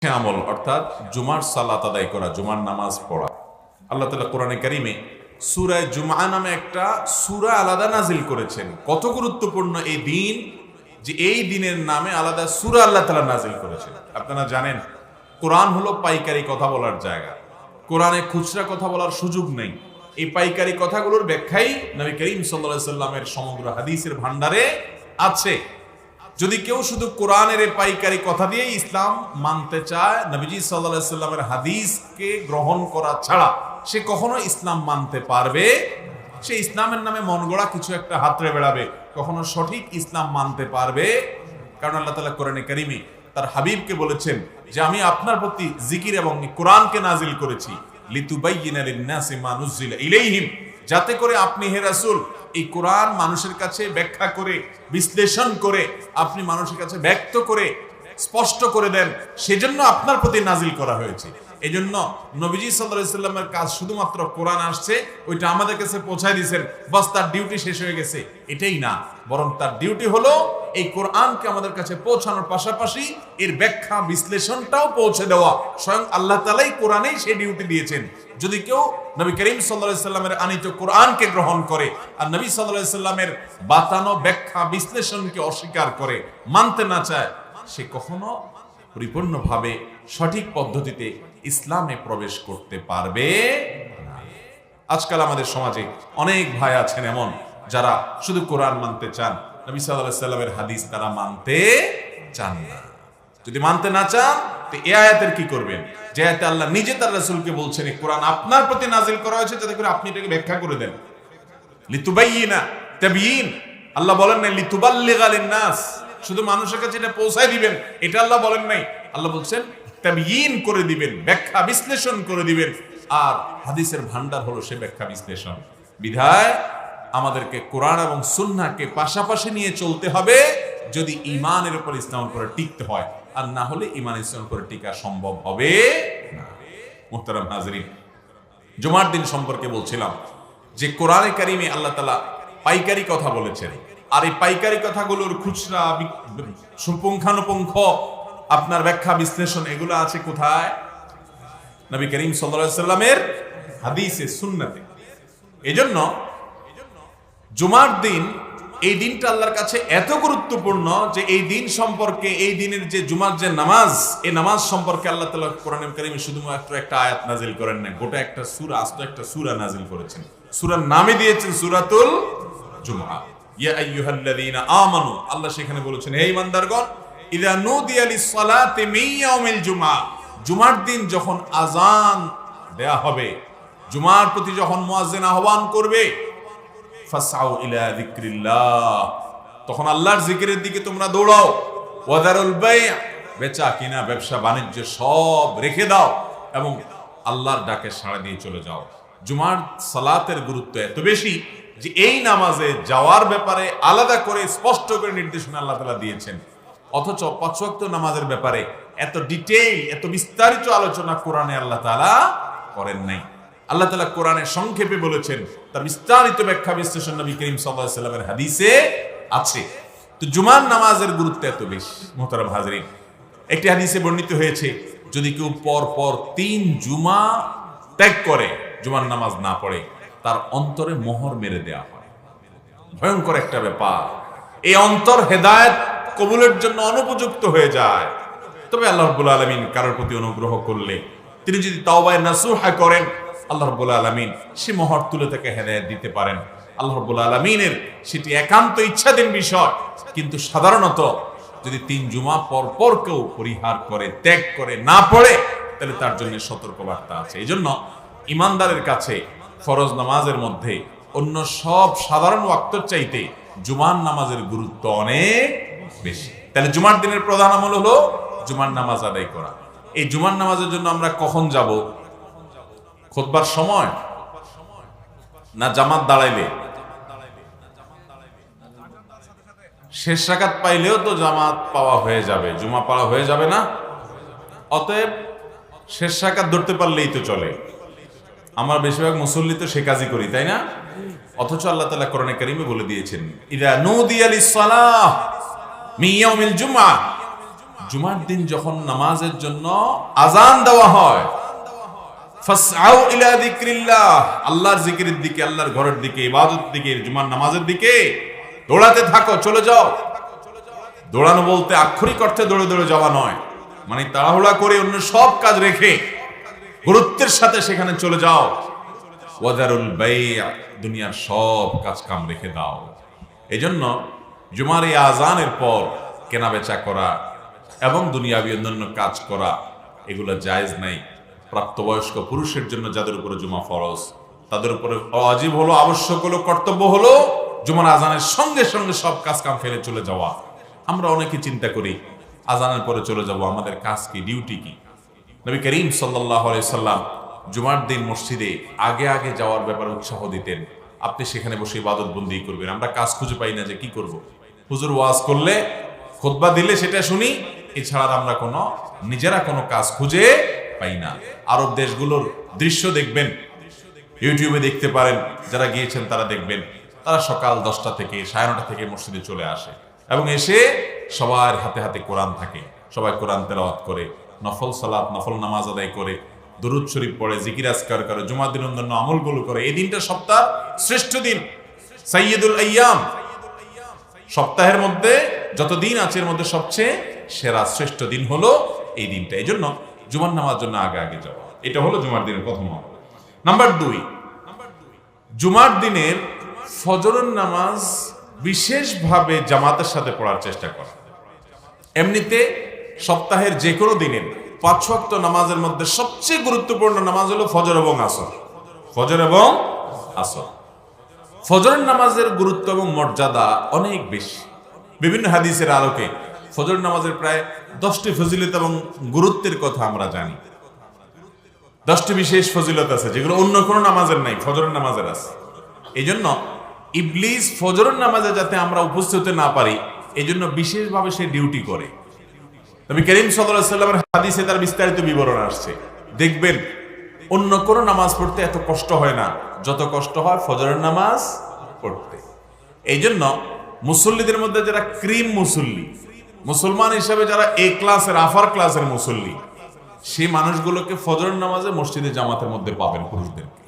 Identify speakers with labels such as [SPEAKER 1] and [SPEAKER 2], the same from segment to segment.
[SPEAKER 1] আমল অর্থাৎ জুমার সালাত আদায় করা, জুমার নামাজ পড়া। আল্লাহ তাআলা কোরআনে কারিমে সূরা জুমআ নামে একটা সূরা আলাদা নাজিল করেছেন। কত গুরুত্বপূর্ণ এই দিন, যে এই দিনের নামে আলাদা সূরা আল্লাহ তাআলা নাজিল করেছেন। আপনারা জানেন কোরআন হলো পাইকারি কথা বলার জায়গা। কোরআনে খুচরা কথা বলার সুযোগ নেই। এই পাইকারি কথাগুলোর ব্যাখ্যাই নবী করিম সাল্লাল্লাহু আলাইহি সাল্লামের সমগ্র হাদিসের ভান্ডারে আছে। যদি কেউ শুধু কোরআনের এই পাইকারি কথা দিয়ে ইসলাম মানতে চায়, নবীজি সাল্লাল্লাহু আলাইহি সাল্লামের হাদিসকে গ্রহণ করা ছাড়া সে কখনো ইসলাম মানতে পারবে? সে ইসলামের নামে মন গড়া কিছু একটা হাতড়ে বেড়াবে, কখনো সঠিক ইসলাম মানতে পারবে? কারণ আল্লাহ তাআলা কোরআনে কারিমে তার হাবিবকে বলেছেন যে আমি আপনার প্রতি জিকির এবং কোরআনকে নাজিল করেছি লিতুবাইয়িনা লিন-নাসি মা নুজিলা ইলাইহিম, যাতে করে আপনি হে রাসূল এই কোরআন মানুষের কাছে ব্যাখ্যা করে, বিশ্লেষণ করে, আপনি মানুষের কাছে ব্যক্ত করে স্পষ্ট করে দেন, সেজন্য আপনার প্রতি নাজিল করা হয়েছে। এই জন্য নবীজি সাল্লাল্লাহু আলাইহি সাল্লামের কাজ শুধুমাত্র কোরআন আসছে ওইটা আমাদের কাছে পৌঁছায় দিয়েছেন, বাস তার ডিউটি শেষ হয়ে গেছে, এটাই না। বরং তার ডিউটি হলো এই কোরআনকে আমাদের কাছে পৌঁছানোর পাশাপাশি এর ব্যাখ্যা বিশ্লেষণটাও পৌঁছে দেওয়া। স্বয়ং আল্লাহ তাআলাই কোরআনেই সেই ডিউটি দিয়েছেন। যদি কেউ নবী করিম সাল্লাল্লাহু আলাইহি সাল্লামের আনিত কোরআনকে গ্রহণ করে আর নবী সাল্লাল্লাহু আলাইহি সাল্লামের বাতানো ব্যাখ্যা বিশ্লেষণকে অস্বীকার করে, মানতে না চায়, সে কখনো পরিপূর্ণভাবে সঠিক পদ্ধতিতে ইসলামে প্রবেশ করতে পারবে না। আজকাল আমাদের সমাজে অনেক ভাই আছেন এমন যারা শুধু কোরআন মানতে চান, নবী সাল্লাল্লাহু আলাইহি সাল্লামের হাদিস তারা মানতে চান না। যদি মানতে না চান তো এই আয়াতের কি করবেন? যে আয়াতে আল্লাহ নিজে তার রাসূলকে বলছেন এই কোরআন আপনার প্রতি নাজিল করা হয়েছে যাতে করে আপনি এটাকে ব্যাখ্যা করে দেন। লিতুবাইয়িনা তাবয়িন, আল্লাহ বলেন না লিতুবাল্লিগা লিন-নাস, শুধু মানুষের কাছে এটা পৌঁছায় দিবেন, এটা আল্লাহ বলেন নাই। আল্লাহ বলছেন তাবয়িন করে দিবেন, ব্যাখ্যা বিশ্লেষণ করে দিবেন। আর হাদিসের ভান্ডার হলো সে ব্যাখ্যা বিশ্লেষণ। বিধায় আমাদেরকে কোরআন এবং সুন্নাহকে পাশাপাশি নিয়ে চলতে হবে যদি ঈমানের উপর ইসলামের উপর টিকতে হয়, আর না হলে ঈমান ইসলামের উপর টিকা সম্ভব হবে না। মুহতারাম হাজরিন, জুমার দিন সম্পর্কে বলছিলাম যে কোরআনে কারিমে আল্লাহ তাআলা পাইকারি কথা বলেছেন, আর এই পাইকারি কথাগুলোর খুচরা সুপুঙ্খানুপুঙ্খ আপনার ব্যাখ্যা বিশ্লেষণ এগুলো আছে কোথায়? নবী করিম সাল্লাল্লাহু আলাইহি সাল্লামের হাদিসে, সুন্নাতে। এজন্য জুমার দিন, এই দিনটা আল্লাহর কাছে এত গুরুত্বপূর্ণ যে এই দিন সম্পর্কে, এই দিনের যে জুমার যে নামাজ, এই নামাজ সম্পর্কে আল্লাহ তাআলা কোরআনে কারিমে শুধুমাত্র একটা আয়াত নাজিল করেন না, গোটা একটা সূরা, আস্ত একটা সূরা নাজিল করেছেন। সূরার নামে দিয়েছেন সূরাতুল জুমআ। ইয়া আইয়ুহাল্লাযীনা আমানু, আল্লাহ সেখানে বলেছেন হে ঈমানদারগণ, ইযা নুদিয়া লিস-সালাতি মিন ইয়াউমিল জুমআ, জুমার দিন যখন আযান দেয়া হবে, জুমার প্রতি যখন মুয়াজ্জিন আহ্বান করবে, ফাসআউ ইলা যিকরিল্লাহ, তখন আল্লাহর জিকিরের দিকে তোমরা দৌড়াও। ওয়াদারুল বাই', বেচা কিনা ব্যবসা বাণিজ্য সব রেখে দাও এবং আল্লাহর ডাকে সাড়া দিয়ে চলে যাও। জুমার সালাতের গুরুত্ব এত বেশি যে এই নামাজে যাওয়ার ব্যাপারে আলাদা করে স্পষ্ট করে নির্দেশনা আল্লাহ তাআলা দিয়েছেন। অথচ পাঁচ ওয়াক্ত নামাজের ব্যাপারে এত ডিটেইল, এত বিস্তারিত আলোচনা কোরআনে আল্লাহ তাআলা করেন নাই। আল্লাহ তাআলা কোরআনে সংক্ষেপে বলেছেন, তার বিস্তারিত ব্যাখ্যা বিশ্লেষণ নবী করিম সাল্লাল্লাহু আলাইহি সাল্লামের হাদিসে আছে। তো জুমার নামাজের গুরুত্ব এত বেশি। মুহতারাম হাজরিন, একটি হাদিসে বর্ণিত হয়েছে যদি কেউ পর পর 3 জুমা ত্যাগ করে, জুমার নামাজ না পড়ে, তার অন্তরে মোহর মেরে দেয়া হয়। ভয়ঙ্কর একটা ব্যাপার। এই অন্তর হেদায়েত কবুলের জন্য অনুপযুক্ত হয়ে যায়। তবে আল্লাহ রাব্বুল আলামিন কারোর প্রতি অনুগ্রহ করলে, তিনি যদি তাওবায়ে নাসুহা করেন, আল্লাহ রাব্বুল আলামিন সে মোহর তুলে তাকে হেদায়েত দিতে পারেন। আল্লাহ রাব্বুল আলামিনের সেটি একান্ত ইচ্ছাধীন বিষয়। কিন্তু সাধারণত যদি 3 জুমা পর পর কেউ পরিহার করে, ত্যাগ করে, না পড়ে, তাহলে তার জন্য সতর্কবার্তা আছে। এই জন্য ইমানদারের কাছে ফরজ নামাজের মধ্যে অন্য সব সাধারণ ওয়াক্তের চাইতে জুমার নামাজের গুরুত্ব অনেক বেশি। তাহলে জুমার দিনের প্রধান আমল হলো জুমার নামাজ আদায় করা। এই জুমার নামাজের জন্য আমরা কখন যাব? খুতবার সময় না জামাত দাঁড়াইলে? শেষ রাকাত পাইলেও তো জামাত পাওয়া হয়ে যাবে, জুমা পড়া হয়ে যাবে না? অতএব শেষ রাকাত ধরতে পারলেই তো চলে। আমরা বেশিরভাগ মুসল্লি তো সে কাজই করি, তাই না? অথচ আল্লাহ তাআলা কোরআনে কারিমে বলে দিয়েছেন ইযা নুদিয়া লিস-সালাহ মিন ইয়াউমিল জুমআ, জুমার দিন যখন নামাজের জন্য আজান দেওয়া হয়, ফাসআউ ইলা যিকরিল্লাহ, আল্লাহর জিকিরের দিকে, আল্লাহর ঘরের দিকে, ইবাদতের দিকে, জুমার নামাজের দিকে দৌড়াতে থাকো, চলে যাও। দৌড়ানো বলতে আক্ষরিক অর্থে দৌড়ে দৌড়ে যাওয়া নয়, মানে তাড়াহুড়া করে অন্য সব কাজ রেখে গুরুত্বের সাথে সেখানে চলে যাও। ওয়াদারুল বাই'আ, দুনিয়ার সব কাজ কাম রেখে দাও। এজন্য জুমার এই আজানের পর কেনা বেচা করা এবং দুনিয়াবি অন্যান্য কাজ করা এগুলো জায়েজ নাই। প্রাপ্তবয়স্ক পুরুষের জন্য যাদের উপরে জুমা ফরজ, তাদের উপরে ওয়াজিব হলো, আবশ্যক হলো, কর্তব্য হলো জুমার আজানের সঙ্গে সঙ্গে সব কাজ কাম ফেলে চলে যাওয়া। আমরা অনেকে চিন্তা করি আজানের পরে চলে যাব, আমাদের কাজ কি, ডিউটি কি? নবী করিম সাল্লাল্লাহু আলাইহি সাল্লাম জুমার দিন মসজিদে আগে আগে যাওয়ার ব্যাপারে উৎসাহ দিতেন। আপনি সেখানে বসে ইবাদত বন্দেগী করবেন। আমরা কাজ খুঁজে পাই না যে কি করব। হুজুর ওয়াজ করলে, খুতবা দিলে সেটা শুনি, এছাড়া আমরা নিজেরা কোনো কাজ খুঁজে পাই না। আরব দেশগুলোর দৃশ্য দেখবেন, ইউটিউবে দেখতে পারেন, যারা গিয়েছেন তারা দেখবেন, তারা সকাল 10টা থেকে 9:30 থেকে মসজিদে চলে আসে এবং এসে সবার হাতে হাতে কোরআন থাকে, সবাই কোরআন তেলাওয়াত করে, নফল সালাত, নফল নামাজ আদায় করে, দুরূদ শরীফ পড়ে, জিকির আজকার করে, জুমার দিন অন্যান্য আমলগুলো করে। এই দিনটা সপ্তাহ শ্রেষ্ঠ দিন, সাইয়্যিদুল আইয়াম। সপ্তাহের মধ্যে যত দিন আছে এর মধ্যে সবচেয়ে সেরা শ্রেষ্ঠ দিন হলো এই দিনটা। এই জন্য জুমার নামাজ জন্য আগে আগে যাওয়া, এটা হলো জুমার দিনের প্রথম আমল। নাম্বার 2, জুমার দিনের ফজরের নামাজ বিশেষভাবে জামাতের সাথে পড়ার চেষ্টা করা। এমনিতে সপ্তাহের যে কোনো দিনের 5 ওয়াক্ত নামাজের মধ্যে সবচেয়ে গুরুত্বপূর্ণ নামাজ হলো ফজর এবং আসর। ফজর এবং আসর। ফজরের নামাজের গুরুত্ব এবং মর্যাদা অনেক বেশি। বিভিন্ন হাদিসের আলোকে ফজর নামাজের প্রায় 10টি ফজিলত এবং গুরুত্বের কথা আমরা জানি। 10টি বিশেষ ফজিলত আছে যেগুলো অন্য কোনো নামাজের নাই, ফজরের নামাজের আছে। এই জন্য ইবলিস ফজরের নামাজে যাতে আমরা উপস্থিত হতে না পারি, এই জন্য বিশেষভাবে সে ডিউটি করে। নবী করিম সাল্লাল্লাহু আলাইহি সাল্লামের হাদিসে তার বিস্তারিত বিবরণ আসছে। দেখবেন অন্য কোনো নামাজ পড়তে এত কষ্ট হয় না যত কষ্ট হয় ফজরের নামাজ পড়তে। এই জন্য মুসল্লিদের মধ্যে যারা ক্রিম মুসল্লি, মুসলমান হিসেবে যারা এ ক্লাসের, আফার ক্লাসের মুসল্লি, সেই মানুষগুলোকে ফজরের নামাজে মসজিদে জামাতের মধ্যে পাবেন, পুরুষদেরকে।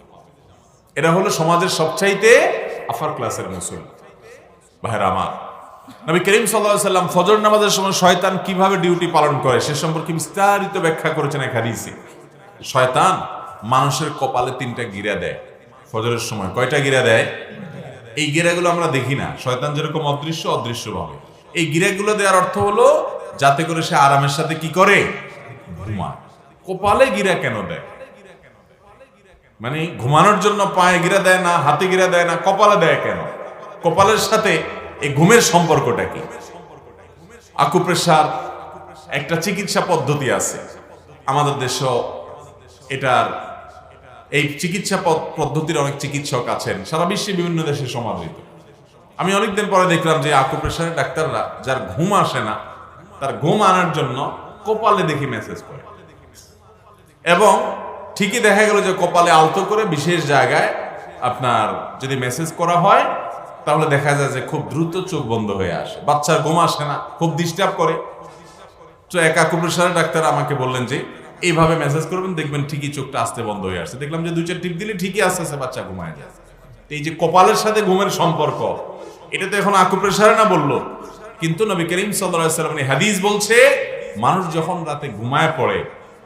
[SPEAKER 1] এরা হলো সমাজের সবচাইতে আফার ক্লাসের মুসল্লি। ভাইরা আমার, নবী করিম সাল্লাল্লাহু আলাইহি সাল্লাম ফজর নামাজের সময় শয়তান কিভাবে ডিউটি পালন করে সে সম্পর্কে বিস্তারিত ব্যাখ্যা করেছেন এক হাদিসে। শয়তান মানুষের কপালে 3টা গিরা দেয় ফজরের সময়। কয়টা গিরা দেয়? এই গিরাগুলো আমরা দেখি না। শয়তান যেরকম অদৃশ্য ভাবে, এই গিরাগুলো দেওয়ার অর্থ হলো যাতে করে সে আরামের সাথে কি করে? ঘুমায়। কপালে গিরা কেন দেয়? মানে ঘুমানোর জন্য পায়ে গিরা দেয় না, হাতে গিরা দেয় না, কপালে দেয় কেন? কপালের সাথে এই ঘুমের সম্পর্কটা কি? আকুপ্রেশার একটা চিকিৎসা পদ্ধতি আছে আমাদের দেশে। এটার এই চিকিৎসা পদ্ধতির অনেক চিকিৎসক আছেন, সারা বিশ্বে বিভিন্ন দেশে সমাদৃত। আমি অনেকদিন পরে দেখলাম যে আকুপ্রেশারের ডাক্তাররা যার ঘুম আসে না, তার ঘুম আনার জন্য কপালে দেখি মেসেজ করে, এবং ঠিকই দেখা গেল যে কপালে আলতো করে বিশেষ জায়গায় আপনার যদি মেসেজ করা হয় তাহলে দেখা যায় যে খুব দ্রুত চোখ বন্ধ হয়ে আসে। বাচ্চার ঘুম আসে না, খুব ডিস্টার্ব করে। তো এক আকুপ্রেশারের ডাক্তার আমাকে বললেন যে এইভাবে মেসেজ করবেন, দেখবেন ঠিকই চোখটা আস্তে বন্ধ হয়ে আসছে। দেখলাম যে 2-4 টিপ দিলে ঠিকই আস্তে আস্তে বাচ্চা ঘুমায় যায়। এই যে কপালের সাথে ঘুমের সম্পর্ক, এটা তো এখন আকুপ্রেশারে না বললো, কিন্তু নবী করিম সাল্লাল্লাহু আলাইহি ওয়াসাল্লাম হাদিস বলছে মানুষ যখন রাতে ঘুমায় পড়ে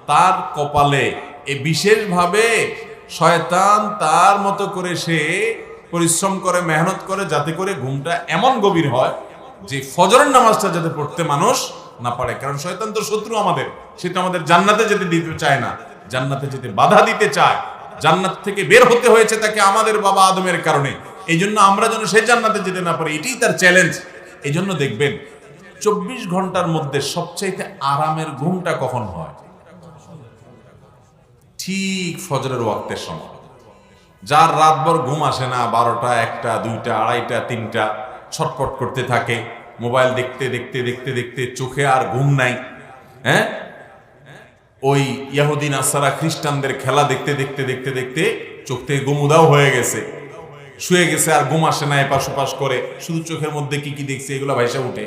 [SPEAKER 1] তার কপালে এই বিশেষভাবে শয়তান তার মতো করে সে পরিশ্রম করে, মেহনত করে, যাতে করে ঘুমটা এমন গভীর হয় যে ফজরের নামাজটা যাতে পড়তে মানুষ না পারে। কারণ শয়তান তো শত্রু আমাদের, সেটা আমাদের জান্নাতে যেতে দিতে চায় না, জান্নাতে যেতে বাধা দিতে চায়। জান্নাত থেকে বের হতে হয়েছে তাকে আমাদের বাবা আদমের কারণে, এই জন্য আমরা যেন সেই জান্নাতে যেতে না পারি, এটাই তার চ্যালেঞ্জ। এই জন্য দেখবেন 24 ঘন্টার মধ্যে সবচাইতে আরামের ঘুমটা কখন হয়? ঠিক ফজরের ওয়াক্তের সময়। যার রাতভর ঘুম আসে না, 12টা, 1টা, 2টা, 2:30টা, 3টা ছটপট করতে থাকে, মোবাইল দেখতে দেখতে দেখতে দেখতে চোখে আর ঘুম নাই, হ্যাঁ, ওই ইহুদি নাসারা খ্রিস্টানদের খেলা দেখতে দেখতে দেখতে দেখতে চোখ থেকে ঘুম উধাও হয়ে গেছে, শুয়ে গেছে, আর ঘুম আসে না, এপাশ ওপাশ করে শুধু চোখের মধ্যে কি কি দেখছে এগুলো ভাইসা উঠে।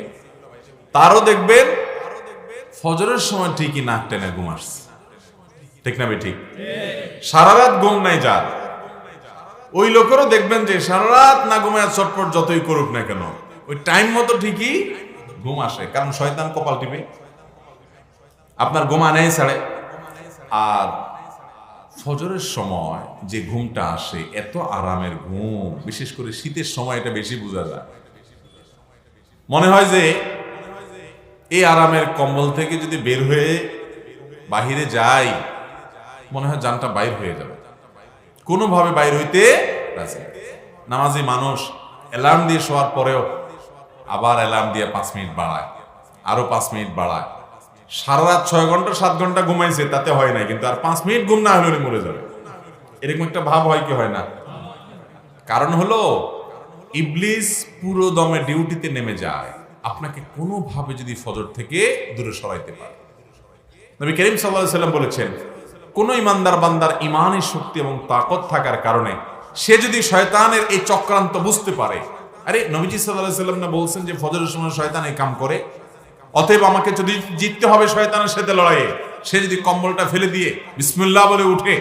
[SPEAKER 1] তারও দেখবেন ফজরের সময় ঠিকই নাক টেনে ঘুম আসছে, ঠিক না ঠিক? সারা রাত ঘুম নাই যার, ওই লোকেরও দেখবেন যে সারা রাত না ঘুমায় চটপট যতই করুক না কেন ওই টাইম মতো ঠিকই ঘুম আসে, কারণ শয়তান কপাল টিপে আপনার ঘুম আনেই ছাড়ে। আর ফজরের সময় যে ঘুমটা আসে এত আরামের ঘুম, বিশেষ করে শীতের সময় এটা বেশি বোঝা যায়। মনে হয় যে এই আরামের কম্বল থেকে যদি বের হয়ে বাহিরে যাই, মনে হয় জানটা বাইর হয়ে যাবে, কোনোভাবে বাইর হইতে রাজি না। নামাজি মানুষ অ্যালার্ম দিয়ে শোয়ার পরেও আবার অ্যালার্ম দিয়ে 5 মিনিট বাড়ায়, আরো 5 মিনিট বাড়ায়। সারা রাত 6 ঘন্টা 7 ঘন্টা ঘুমাইছে তাতে হয় নাই, কিন্তু আর 5 মিনিট ঘুম না হলে উনি মরে যাবে, এরকম একটা ভাব হয় কি হয় না? কারণ হলো ইবলিস পুরো দমে ডিউটিতে নেমে যায় আপনাকে কোনোভাবে যদি ফজর থেকে দূরে সরাইতে পারে। নবী করিম সাল্লাল্লাহু আলাইহি সাল্লাম বলেছেন, কোন ইমানদার বান্দার ইমানের শক্তি এবং তাকত থাকার কারণে সে যদি শয়তানের এই চক্রান্ত বুঝতে পারে, আরে নবীজি সাল্লাল্লাহু আলাইহি সাল্লাম না বলছেন যে ফজরের সময় শয়তান এই কাম করে, অতএব আমাকে যদি জিততে হবে শয়তানের সাথে লড়াইয়ে, সে যদি কম্বলটা ফেলে দিয়ে বিসমিল্লাহ বলে উঠে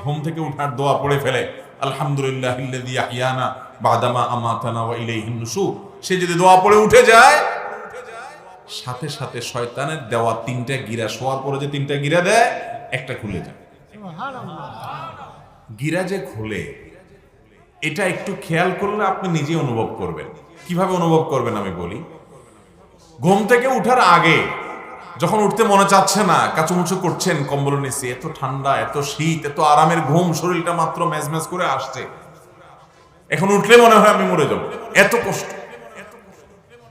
[SPEAKER 1] ঘুম থেকে উঠার দোয়া পড়ে ফেলে, আলহামদুলিল্লাহিল্লাযী আহইয়ানা বাদামা আমাতানা ওয়া ইলাইহিন নুশুর, সে যদি দোয়া পড়ে উঠে যায়, সাথে সাথে শয়তানের দেওয়া 3টা গিরা, শোয়ার পরে যে 3টা গিরা দেয় একটা খুলে যায়। গিরা যে খুলে এটা একটু খেয়াল করলে আপনি নিজে অনুভব করবেন। কিভাবে অনুভব করবেন আমি বলি। ঘুম থেকে উঠার আগে যখন উঠতে মনে চাচ্ছে না, কাচুমুচু করছেন কম্বল নিচে, এত ঠান্ডা, এত শীত, এত আরামের ঘুম, শরীরটা মাত্র মেজমেজ করে আসছে, এখন উঠলে মনে হয় আমি মরে যাব, এত কষ্ট।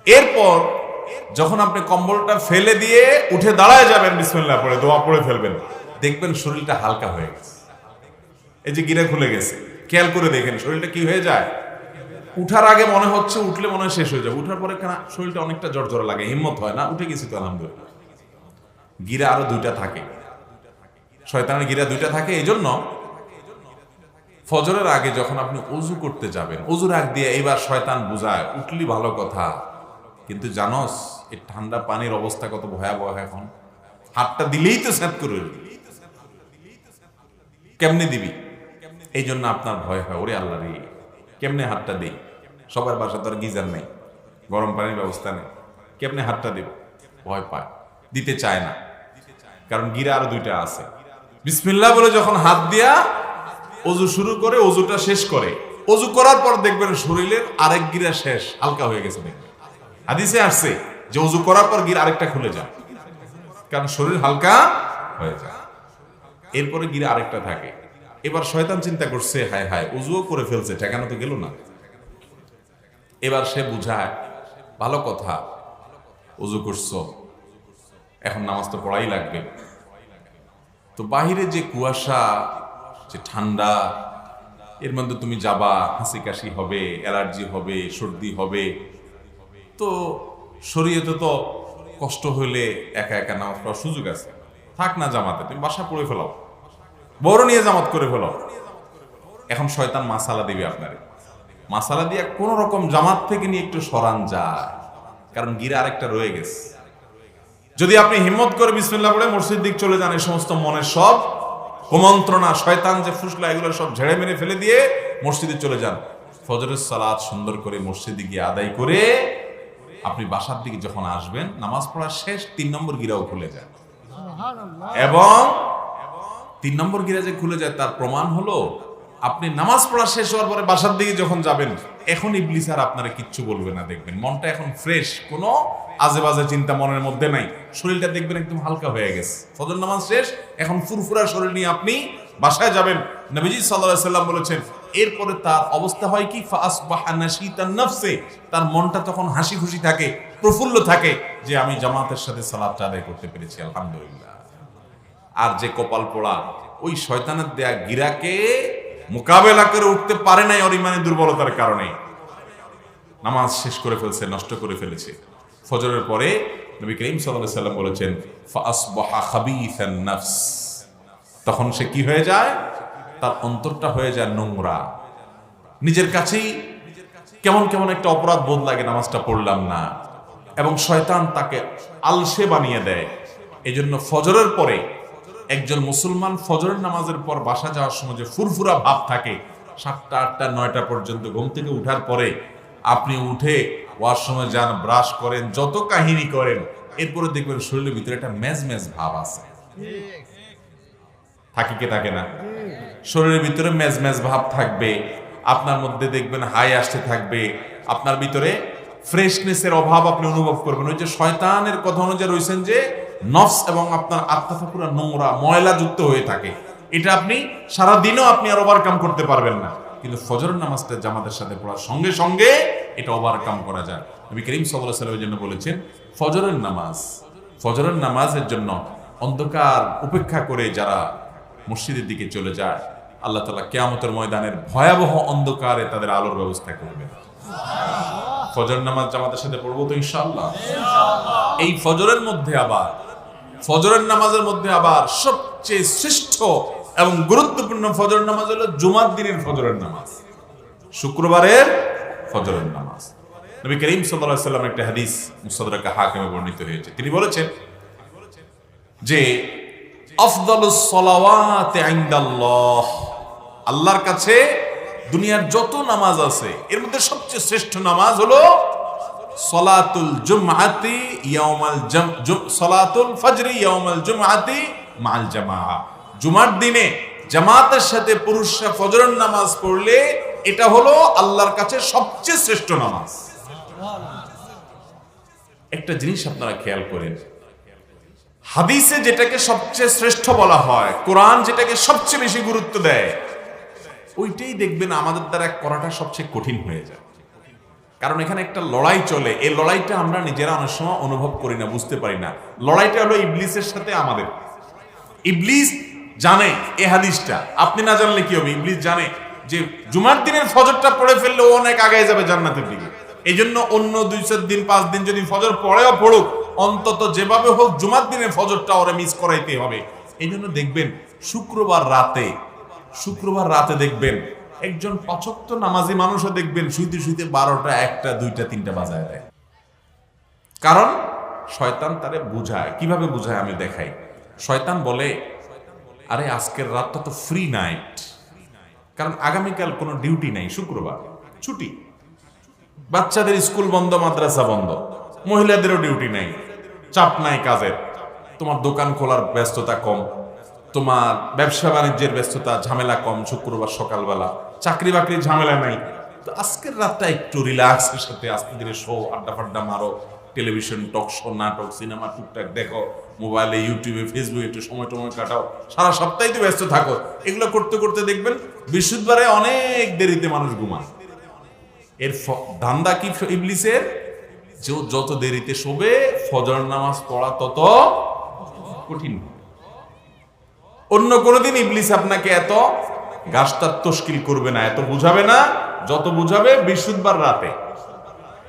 [SPEAKER 1] এরপর যখন আপনি কম্বলটা ফেলে দিয়ে উঠে দাঁড়ায় যাবেন, বিসমিল্লাহ পড়ে দোয়া পড়ে ফেলবেন, দেখবেন শরীরটা হালকা হয়ে গেছে, এই যে গিরা খুলে গেছে। খেয়াল করে দেখেন শরীরটা কি হয়ে যায়। উঠার আগে মনে হচ্ছে উঠলে মনে হয় শেষ হয়ে যাবে, উঠার পরে কেন শরীরটা অনেকটা জড়জড় লাগে, হিম্মত হয় না, উঠে গেছি তো আলহামদুলিল্লাহ। গিরা আরো 2টা থাকে, শয়তানের গিরা 2টা থাকে। এই জন্য ফজরের আগে যখন আপনি ওযু করতে যাবেন, ওযুর আগ দিয়ে এবার শয়তান বুঝায় উঠলি ভালো কথা, কিন্তু জানোস এই ঠান্ডা পানির অবস্থা কত ভয়াবহ, এখন হাতটা দিলেই তো স্যাঁত করে কেমনে দিবি। এই জন্য আপনার ভয় হয়, ওরে আল্লাহ রে কেমনে হাতটা দেই, সবার বাসা তো আর গিজার নেই, গরম পানির ব্যবস্থা নেই, কেমনে হাতটা দেব, ভয় পায়, দিতে চায় না, কারণ গিরা আরো 2টা আছে। বিসমিল্লাহ বলে যখন হাত দিয়া ওযু শুরু করে, ওযুটা শেষ করে, ওযু করার পর দেখবেন শরীরের আরেক গিরা শেষ, হালকা হয়ে গেছে। দেখবেন হাদিসে আসছে যে ওযু করার পর গিরা আরেকটা খুলে যায়, কারণ শরীর হালকা হয়ে যায়। এরপরে গিরা আরেকটা থাকে। এবার শয়তান চিন্তা করছে, হায় হায় ওযুও করে ফেলছে, ঠেকানো তো গেল না। এবার সে বুঝায়, ভালো কথা, ওযু করছো, এখন নামাজ তো পড়াই লাগবে। তো বাহিরে যে কুয়াশা, যে ঠান্ডা, এর মধ্যে তুমি যাবা, হাসি কাশি হবে, অ্যালার্জি হবে, সর্দি হবে, তো শরীয়তে তো কষ্ট হইলে একা একা নামাজ পড়ার সুযোগ আছে, থাক না জামাতে, তুমি বাসা পড়ে ফেলাও, বড় নিয়ে জামাত করে ফেলাও। এখন শয়তান মাসালা দিবে আপনারে, মাসালা দিয়ে কোন রকম জামাত থেকে নিয়ে একটু সরান যায়, কারণ গিরা আরেকটা রয়ে গেছে। যদি আপনি হিম্মত করে বিসমিল্লাহ পড়ে মসজিদ দিক চলে যান, এই সমস্ত মনের সব কুমন্ত্রণা, শয়তান যে ফুসলা, এগুলো সব ঝেড়ে মেরে ফেলে দিয়ে মসজিদে চলে যান, ফজরের সালাত সুন্দর করে মসজিদে গিয়ে আদায় করে আপনি বাসার দিকে যখন আসবেন, নামাজ পড়া শেষ, 3 নম্বর গিরাও খুলে যায়। এবং 3 নম্বর গিরা যে খুলে যায় তার প্রমাণ হলো, আপনি নামাজ পড়া শেষ হওয়ার পরে বাসার দিকে যখন যাবেন, এখন ইবলিস আর আপনারা কিচ্ছু বলবে না। দেখবেন মনটা এখন ফ্রেশ, কোনো আজে বাজে চিন্তা মনের মধ্যে নাই, শরীরটা দেখবেন একদম হালকা হয়ে গেছে। ফজর নামাজ শেষ, এখন ফুরফুরা শরীর নিয়ে আপনি বাসায় যাবেন। নবীজি সাল্লাল্লাহু আলাইহি সাল্লাম বলেছেন, এরপরে তার অবস্থা হয় কি, ফাসবাহা নাশীতান নাফসে, তার মনটা তখন হাসি খুশি থাকে, প্রফুল্ল থাকে, যে আমি জামাতের সাথে সালাতটা আদায় করতে পেরেছি, আলহামদুলিল্লাহ। আর যে কপাল পোড়া, ওই শয়তানের দেয়া গিরাকে মোকাবেলা করে উঠতে পারে নাই, ওর ইমানের দুর্বলতার কারণে নামাজ শেষ করে ফেলছে, নষ্ট করে ফেলেছে। ফজরের পরে নবী করিম সাল্লাল্লাহু আলাইহি সাল্লাম বলেছেন, ফাসবাহা খাবিসান নাফস, তখন সে কি হয়ে যায়, তার অন্তরটা হয়ে যায় নোংরা, নিজের কাছেই কেমন কেমন একটা অপরাধ বোধ লাগে, নামাজটা পড়লাম না, এবং শয়তান তাকে আলসে বানিয়ে দেয়, এই জন্য ফজরের পরে একজন মুসলমান ফজরের নামাজের পর বাসা যাওয়ার সময় যে ফুরফুরা ভাব থাকে, 7টা 8টা 9টা পর্যন্ত ঘুম থেকে উঠার পরে আপনি উঠে ওয়াশরুমে যান, ব্রাশ করেন, যত কাহিনী করেন, এরপরে দেখবেন শরীরের ভিতরে একটা মেজ মেজ ভাব আছে। থাকে কি থাকে না? শরীরের ভিতরে মেজ মেজ ভাব থাকবে, আপনার মধ্যে দেখবেন হাই আসতে থাকবে, আপনার ভিতরে ফ্রেশনেসের অভাব আপনি অনুভব করবেন। ওই যে শয়তানের কথা অনুযায়ী রয়েছেন যে নফস এবং আপনার আত্মাটা পুরো নোংরা ময়লা যুক্ত হয়ে থাকে, এটা আপনি সারাদিনও আপনি আর ওভারকাম করতে পারবেন না। কিন্তু ফজরের নামাজটা জামাতের সাথে পড়ার সঙ্গে সঙ্গে এটা ওভারকাম করা যায়। নবী করিম সাল্লাল্লাহু আলাইহি ওয়াসাল্লামের জন্য বলেছেন, ফজরের নামাজের জন্য অন্ধকার উপেক্ষা করে যারা মসজিদের দিকে চলে যায়, আল্লাহ তাআলা কিয়ামতের ময়দানের ভয়াবহ অন্ধকারে তাদের আলোর ব্যবস্থা করবেন। ফজর নামাজ জামাতের সাথে পড়বো তো ইনশাআল্লাহ। এই ফজরের নামাজের মধ্যে আবার সবচেয়ে শ্রেষ্ঠ এবং গুরুত্বপূর্ণ ফজর নামাজ হলো জুমার দিনের ফজরের নামাজ, শুক্রবারের ফজরের নামাজ। নবী করিম সাল্লাল্লাহু আলাইহি ওয়াসাল্লাম একটা হাদিস মুস্তাদরাকে হাকিমে বর্ণিত হয়েছে, তিনি বলেছেন যে আফদালুস সালাওয়াতি ইনদাল্লাহ, আল্লাহর কাছে দুনিয়ার যত নামাজ আছে এর মধ্যে সবচেয়ে শ্রেষ্ঠ নামাজ হলো সালাতুল জুমআতি ইয়াউমাল সালাতুল ফজরি ইয়াউমাল জুমআতি মাল জামাআ। জুমার দিনে জামাতের সাথে পুরুষরা ফজরের নামাজ পড়লে এটা হলো আল্লাহর কাছে সবচেয়ে শ্রেষ্ঠ নামাজ। একটা জিনিস আপনারা খেয়াল করেন, হাদিসে যেটাকে সবচেয়ে শ্রেষ্ঠ বলা হয়, কোরআন যেটাকে সবচেয়ে বেশি গুরুত্ব দেয়, ওইটাই দেখবেন আমাদের দ্বারা করাটা সবচেয়ে কঠিন হয়ে যায়। কারণ এখানে একটা লড়াই চলে, এই লড়াইটা আমরা নিজেরা অনেক সময় অনুভব করি না, বুঝতে পারি না। লড়াইটা হলো ইবলিসের সাথে আমাদের। ইবলিস জানে এই হাদিসটা, আপনি না জানলে কি হবে? ইবলিস জানে যে জুমার দিনের ফজরটা পড়ে ফেললে ও অনেক আগে যাবে জান্নাতের দিকে। এই জন্য অন্য 2-4 দিন 5 দিন যদি ফজর পড়েও পড়ুক, অন্তত যেভাবে হোক জুমার দিনের ফজরটা ওরা মিস করাইতে হবে। এই জন্য দেখবেন শুক্রবার রাতে দেখবেন একজন 5 ওয়াক্ত নামাজি মানুষও দেখবেন শুইতে শুইতে 12টা 1টা 2টা 3টা বাজায় দেয়। কারণ শয়তান তারে বুঝায়। কিভাবে বুঝায় আমি দেখাই। শয়তান বলে, আরে আজকের রাতটা তো ফ্রি নাইট, কারণ আগামীকাল কোনো ডিউটি নাই, শুক্রবার ছুটি, বাচ্চাদের স্কুল বন্ধ, মাদ্রাসা বন্ধ, মহিলাদেরও ডিউটি নাই, চাপ নাই কাজের, তোমার দোকান খোলার ব্যস্ততা কম, তোমার ব্যবসা বাণিজ্যের ব্যস্ততা ঝামেলা কম, শুক্রবার সকালবেলা চাকরি বাকরির ঝামেলা নাই। তো আজকের রাতটা একটু রিল্যাক্সের সাথে আস্তে ধীরে শো, আড্ডা ফাড্ডা মারো, টেলিভিশন, টক শো, নাটক, সিনেমা টুকটাক দেখো, মোবাইলে, ইউটিউবে, ফেসবুকে একটু সময় কাটাও, সারা সপ্তাহে তো ব্যস্ত থাকো। এগুলো করতে করতে দেখবেন বৃহস্পতিবারে অনেক দেরিতে মানুষ ঘুমায়। এর ধান্দা কি ইবলিসের? যে যত দেরিতে শোবে ফজর নামাজ পড়া তত কঠিন। অন্য কোনোদিন ইবলিস আপনাকে এত গাছটার তশকিল করবে না, এত বুঝাবে না যত বুঝাবে বৃহস্পতিবার রাতে।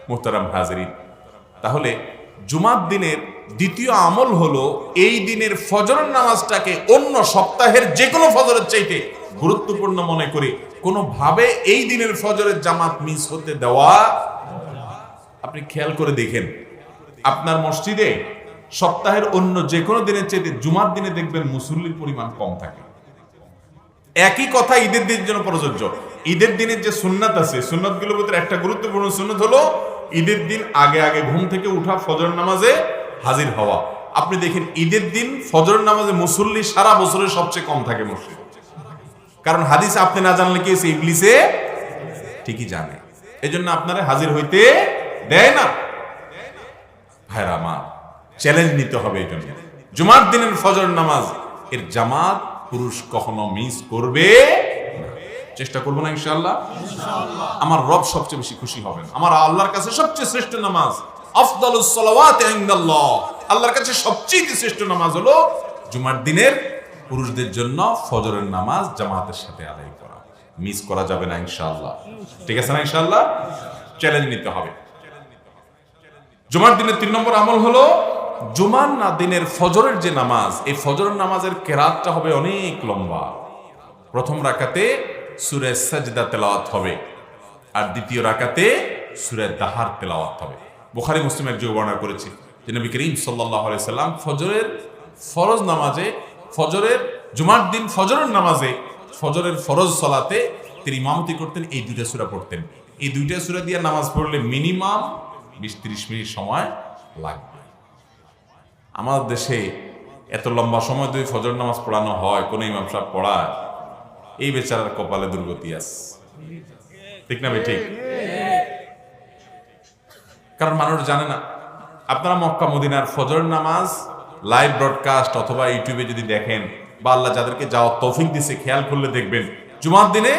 [SPEAKER 1] মুহতারাম হাজিরিন, তাহলে জুমার দিনের দ্বিতীয় আমল হলো এই দিনের ফজরের নামাজটাকে অন্য সপ্তাহের যে কোনো ফজরের চাইতে গুরুত্বপূর্ণ মনে করে কোনোভাবে এই দিনের ফজরের জামাত মিস হতে দেওয়া। আপনি খেয়াল করে দেখেন, আপনার মসজিদে সপ্তাহের অন্য যে কোনো দিনের চাইতে জুমার দিনে দেখবেন মুসল্লির পরিমাণ কম থাকে। একই কথা ঈদের দিনের জন্য প্রযোজ্য। ঈদের দিনের যে সুন্নাত আছে, সুন্নাতগুলোর ভিতরে একটা গুরুত্বপূর্ণ সুন্নাত হলো ঈদের দিন আগে আগে ঘুম থেকে উঠা, ফজর নামাজে হাজির হওয়া। আপনি দেখেন ঈদের দিন ফজর নামাজে মুসল্লি সারা বছরের সবচেয়ে কম থাকে মসজিদ। কারণ হাদিস আপনি না জানলে কি ইবলিসে ঠিকই জানে, এজন্য আপনারা হাজির হইতে দেয় না। ভাইরা আমার, চ্যালেঞ্জ নিতে হবে। এই জন্য জুমার দিনের ফজর নামাজ এর জামাত পুরুষ কখনো মিস করবে না। চেষ্টা করবো না ইনশাআল্লাহ। আমার রব সবচেয়ে বেশি খুশি হবেন। আমার আল্লাহর কাছে সবচেয়ে শ্রেষ্ঠ নামাজ আফদালুস সালাওয়াতি ইনদাল্লাহ, আল্লাহর কাছে সবচেয়ে শ্রেষ্ঠ নামাজ হলো জুমার দিনের পুরুষদের জন্য ফজরের নামাজ জামাতের সাথে আদায় করা। মিস করা যাবে না ইনশাআল্লাহ। ঠিক আছে না ইনশাআল্লাহ? চ্যালেঞ্জ নিতে হবে। জুমার দিনের 3 নম্বর আমল হলো জুমার দিনের ফজরের যে নামাজ, এই ফজরের নামাজের কেরাতটা হবে অনেক লম্বা। প্রথম রাকাতে সূরা সাজদা তেলাওয়াত হবে, আর দ্বিতীয় রাকাতে সূরা দাহার তেলাওয়াত হবে। বুখারী মুসলিম এক বর্ণনা করেছে যে নবী করিম সাল্লাল্লাহু আলাইহি সাল্লাম ফজরের ফরজ নামাজে জুমার দিন ফজরের নামাজে ফজরের ফরজ সালাতে তিনি ইমামতি করতেন, এই দুইটা সূরা পড়তেন। এই দুইটা সূরা দিয়ে নামাজ পড়লে মিনিমাম 20-30 মিনিট সময় লাগবে। আমাদের দেশে এত লম্বা সময় ধরে ফজর নামাজ পড়ানো হয়, কোন ইমাম সাহেব পড়ায়, এই বেচারার কপালে দুর্গতি আছে, ঠিক না ঠিক? কারণ মানুষ জানে না। আপনারা মক্কা মদিনার ফজর নামাজ লাইভ ব্রডকাস্ট অথবা ইউটিউবে যদি দেখেন, বা আল্লাহ যাদেরকে যাওয়ার তৌফিক দিছে খেয়াল করলে দেখবেন জুমার দিনে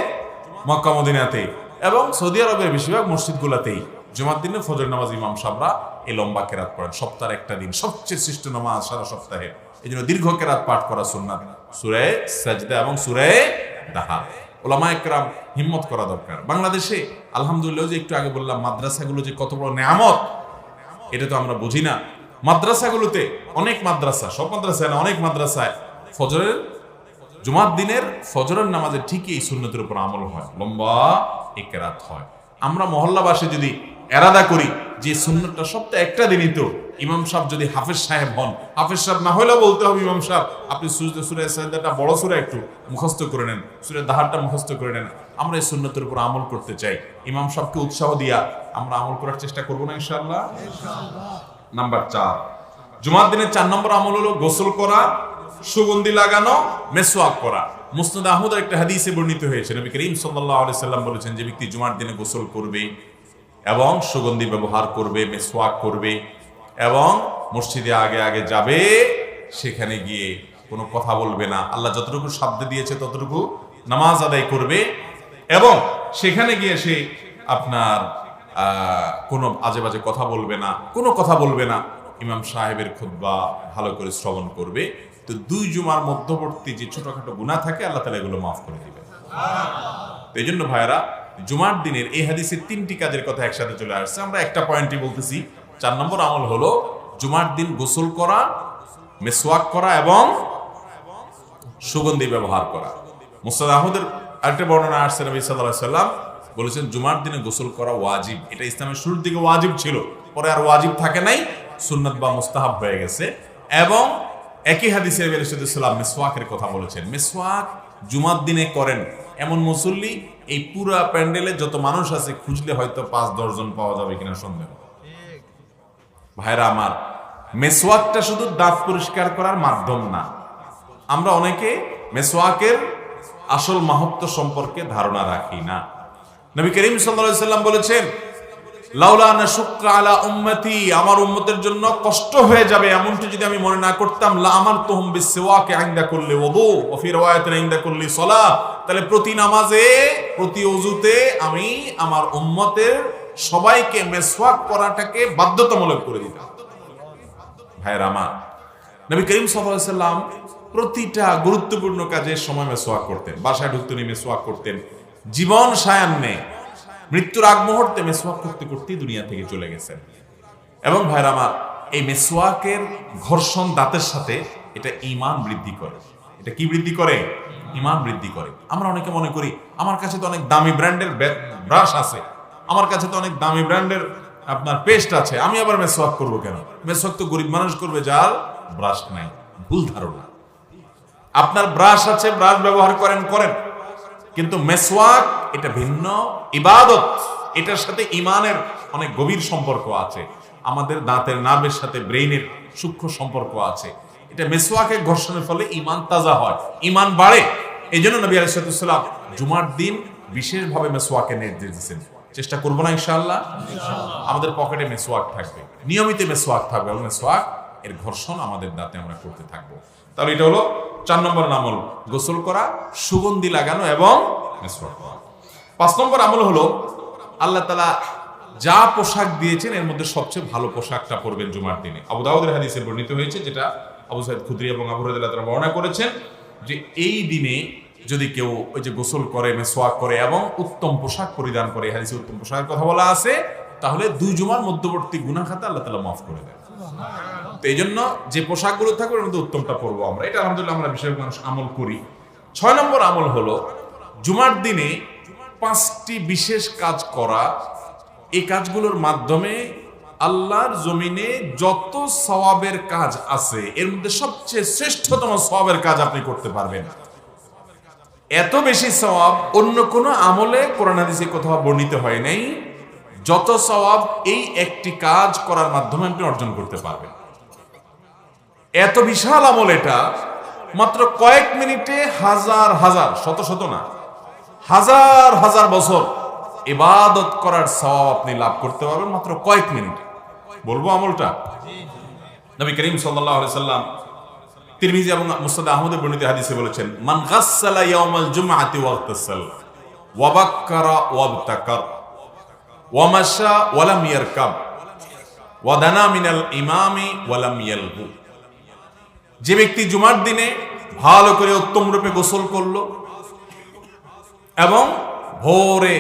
[SPEAKER 1] মক্কা মদিনাতে এবং সৌদি আরবের বেশিরভাগ মসজিদগুলোতেই জুমার দিনে ফজর নামাজ ইমাম সাহেবরা এই লম্বা কেরাত পড়েন। সপ্তাহের একটা দিন, সবচেয়ে শ্রেষ্ঠ নামাজ সারা সপ্তাহে, এই জন্য দীর্ঘ কেরাত পাঠ করা সুন্নাত, সূরা সাজদা এবং সূরা দাহা। ওলামায়ে কেরাম হিম্মত করা দরকার। বাংলাদেশে আলহামদুলিল্লাহ, যে একটু আগে বললাম মাদ্রাসাগুলো যে কত বড় নেয়ামত, এটা তো আমরা বুঝি না। মাদ্রাসাগুলোতে অনেক মাদ্রাসা, সব মাদ্রাসায় না, অনেক মাদ্রাসায় জুমার দিনের ফজরের নামাজে ঠিকই এই সুন্নতের উপর আমল হয়, লম্বা এই কেরাত হয়। আমরা মহল্লাবাসী যদি এরাদা করি যে সুন্নতটা সপ্তাহে একটা দিনই, তো ইমাম সাহেব যদি হাফেজ সাহেব হন, হাফেজ সাহেব না হলেও বলতে হবে ইমাম সাহেব আপনি সূরা সাজদাটা বড় সূরা একটু মুখস্থ করে নেন, সূরা দাহারটা মুখস্থ করে নেন। আমরা এই সুন্নতের উপর আমল করতে চাই, ইমাম সাহেবকে উৎসাহ দিয়া আমরা আমল করার চেষ্টা করব না ইনশাআল্লাহ। নাম্বার 4, জুমার দিনের 4 নম্বর আমল হলো গোসল করা, সুগন্ধি লাগানো, মেসওয়াক করা। মুসনাদ আহমদের একটা হাদিসে বর্ণিত হয়েছে, নবী করিম সাল্লাল্লাহু আলাইহি সাল্লাম বলেছেন, যে ব্যক্তি জুমার দিনে গোসল করবে এবং সুগন্ধি ব্যবহার করবে, মেসওয়াক করবে এবং মসজিদে আগে আগে যাবে, সেখানে গিয়ে কোনো কথা বলবে না, আল্লাহ যতটুকু শব্দ দিয়েছে ততটুকু নামাজ আদায় করবে এবং সেখানে গিয়ে সে আপনার কোনো আজে বাজে কথা বলবে না, কোনো কথা বলবে না, ইমাম সাহেবের খুতবা ভালো করে শ্রবণ করবে। তো 2 জুমার মধ্যবর্তী যে ছোটখাটো গুনাহ থাকে আল্লাহ তাআলা এগুলো মাফ করে দিবেন। তো এই জন্য ভাইরা, জুমার দিনের এই হাদিসে 3টি কাজের কথা একসাথে চলে আসছে, আমরা একটা পয়েন্টই বলতেছি। 4 নম্বর আমল হলো জুমার দিন গোসল করা, মেসওয়াক করা এবং সুগন্ধি ব্যবহার করা। মুসনাদ আহমদের আরেকটা বর্ণনা আসছে, নবী সাল্লাল্লাহু আলাইহি সাল্লাম বলেছেন জুমার দিনে গোসল করা ওয়াজিব। এটা ইসলামের শুরুর দিকে ওয়াজিব ছিল, পরে আর ওয়াজিব থাকে নাই, সুন্নাত বা মুস্তাহাব হয়ে গেছে। এবং একই হাদিসে নবী সাল্লাল্লাহু আলাইহি মেসওয়াকের কথা বলেছেন। মেসওয়াক জুমার দিনে করেন এমন মুসল্লি এই পুরা প্যান্ডেলে যত মানুষ আছে খুঁজলে হয়তো 5-10 জন পাওয়া যাবে কিনা সন্দেহ। ভাইরা আমার, মেসওয়াকটা শুধু দাঁত পরিষ্কার করার মাধ্যম না। আমরা অনেকে মেসওয়াকের আসল মাহাত্ম্য সম্পর্কে ধারণা রাখি না। নবী করিম সাল্লাল্লাহু আলাইহি সাল্লাম বলেছেন, লাউলা আনা শুকরা আলা উম্মতি, আমার উম্মতের জন্য কষ্ট হয়ে যাবে এমনটি যদি আমি মনে না করতাম, লা আমারতুহুম বিসওয়াকি ইনদা কুল্লি ওযু ওয়া ফি riwayatin ইনদা কুল্লি সালাহ, তাহলে প্রতি নামাজে, প্রতি ওযুতে আমি আমার উম্মতের সবাইকে মেসওয়াক করাটাকে বাধ্যতামূলক করে দিতাম। ভাইরা আমার, নবী করিম সাল্লাল্লাহু আলাইহি সাল্লাম প্রতিটা গুরুত্বপূর্ণ কাজে সময় মেসওয়াক করতেন। বাসায় ঢুকতে নিয়ে মেসওয়াক করতেন, জীবন সায়ান্নে মৃত্যুর আগ মুহূর্তে মেসওয়াক করতে করতেই দুনিয়া থেকে চলে গেছেন। এবং ভাইরা আমার, এই মেসওয়াকের ঘর্ষণ দাঁতের সাথে এটা ঈমান বৃদ্ধি করে। এটা কি বৃদ্ধি করে? ঈমান বৃদ্ধি করে। আমরা অনেকে মনে করি আমার কাছে তো অনেক দামি ব্র্যান্ডের ব্রাশ আছে, আমার কাছে তো অনেক দামি ব্র্যান্ডের আপনার পেস্ট আছে, আমি আবার মেসওয়াক করবো কেন? মেসওয়াক তো গরিব মানুষ করবে যার ব্রাশ নাই। ভুল ধারণা। আপনার ব্রাশ আছে, ব্রাশ ব্যবহার করেন, কিন্তু মেসওয়াক এটা ভিন্ন ইবাদত, এটার সাথে ঈমানের অনেক গভীর সম্পর্ক আছে। আমাদের দাঁতের নার্ভের সাথে ব্রেইনের সূক্ষ্ম সম্পর্ক আছে। এটা মেসওয়াকের ঘর্ষণের ফলে ঈমান তাজা হয়, ঈমান বাড়ে। এই জন্য নবী আলাইহিস সালাম জুমার দিন বিশেষভাবে মেসওয়াকের নির্দেশ দিয়েছেন। চেষ্টা করবো না ইনশাআল্লাহ? আমাদের পকেটে মেসওয়াক থাকবে, নিয়মিত মেসওয়াক থাকবে এবং মেসওয়াক এর ঘর্ষণ আমাদের দাঁতে আমরা করতে থাকবো। তাহলে এটা হলো 4 নম্বর আমল, গোসল করা, সুগন্ধি লাগানো এবং মেসওয়াক করা। 5 নম্বর আমল হলো আল্লাহ তাআলা যা পোশাক দিয়েছেন এর মধ্যে সবচেয়ে ভালো পোশাকটা পরবেন জুমার দিনে। আবু দাউদের হাদিসে বর্ণিত হয়েছে, যেটা আবু সাঈদ খুদরি এবং আবু হুরায়রা রাদিয়াল্লাহু আনহু বর্ণনা করেছেন, যে এই দিনে যদি কেউ ওই যে গোসল করে, মেসওয়াক করে এবং উত্তম পোশাক পরিধান করে, হাদিসে উত্তম পোশাকের কথা বলা আছে, তাহলে 2 জুমার মধ্যবর্তী গুনাহ খাতা আল্লাহ তাআলা মাফ করে দেন। তো এই জন্য যে পোশাকগুলো থাকবে এর মধ্যে উত্তমটা পরবো আমরা। এটা আলহামদুলিল্লাহ আমরা বেশিরভাগ মানুষ আমল করি। 6 নম্বর আমল হলো জুমার দিনে 5টি বিশেষ কাজ করা। এই কাজগুলোর মাধ্যমে আল্লাহর জমিনে যত সওয়াবের কাজ আছে এর মধ্যে সবচেয়ে শ্রেষ্ঠতম সওয়াবের কাজ আপনি করতে পারবেন। এত বেশি সওয়াব অন্য কোনো আমলে কোরআন হাদিসে কোথাও বর্ণিত হয় নাই, যত সওয়াব এই একটি কাজ করার মাধ্যমে আপনি অর্জন করতে পারবেন। এত বিশাল আমল এটা, মাত্র কয়েক মিনিটে হাজার হাজার, শত শত না, হাজার হাজার বছর ইবাদত করার সওয়াব আপনি লাভ করতে পারবেন মাত্র কয়েক মিনিটে। বলবো আমলটা? নবী করিম সাল্লাল্লাহু আলাইহি সাল্লাম তিরমিজি এবং মুসনাদ আহমদের বর্ণিত হাদিসে বলেছেন, মান গাসসালা ইয়াউমাল জুমআতি ওয়াগতাসাল ওয়া বাক্কারা ওয়াবতাকার ওয়া মাশা ওয়া লাম ইয়ারকাব ওয়া দানা মিনাল ইমামি ওয়া লাম ইয়ালহু। যে ব্যক্তি জুমার দিনে ভালো করে উত্তম রূপে গোসল করলো এবং ভোরে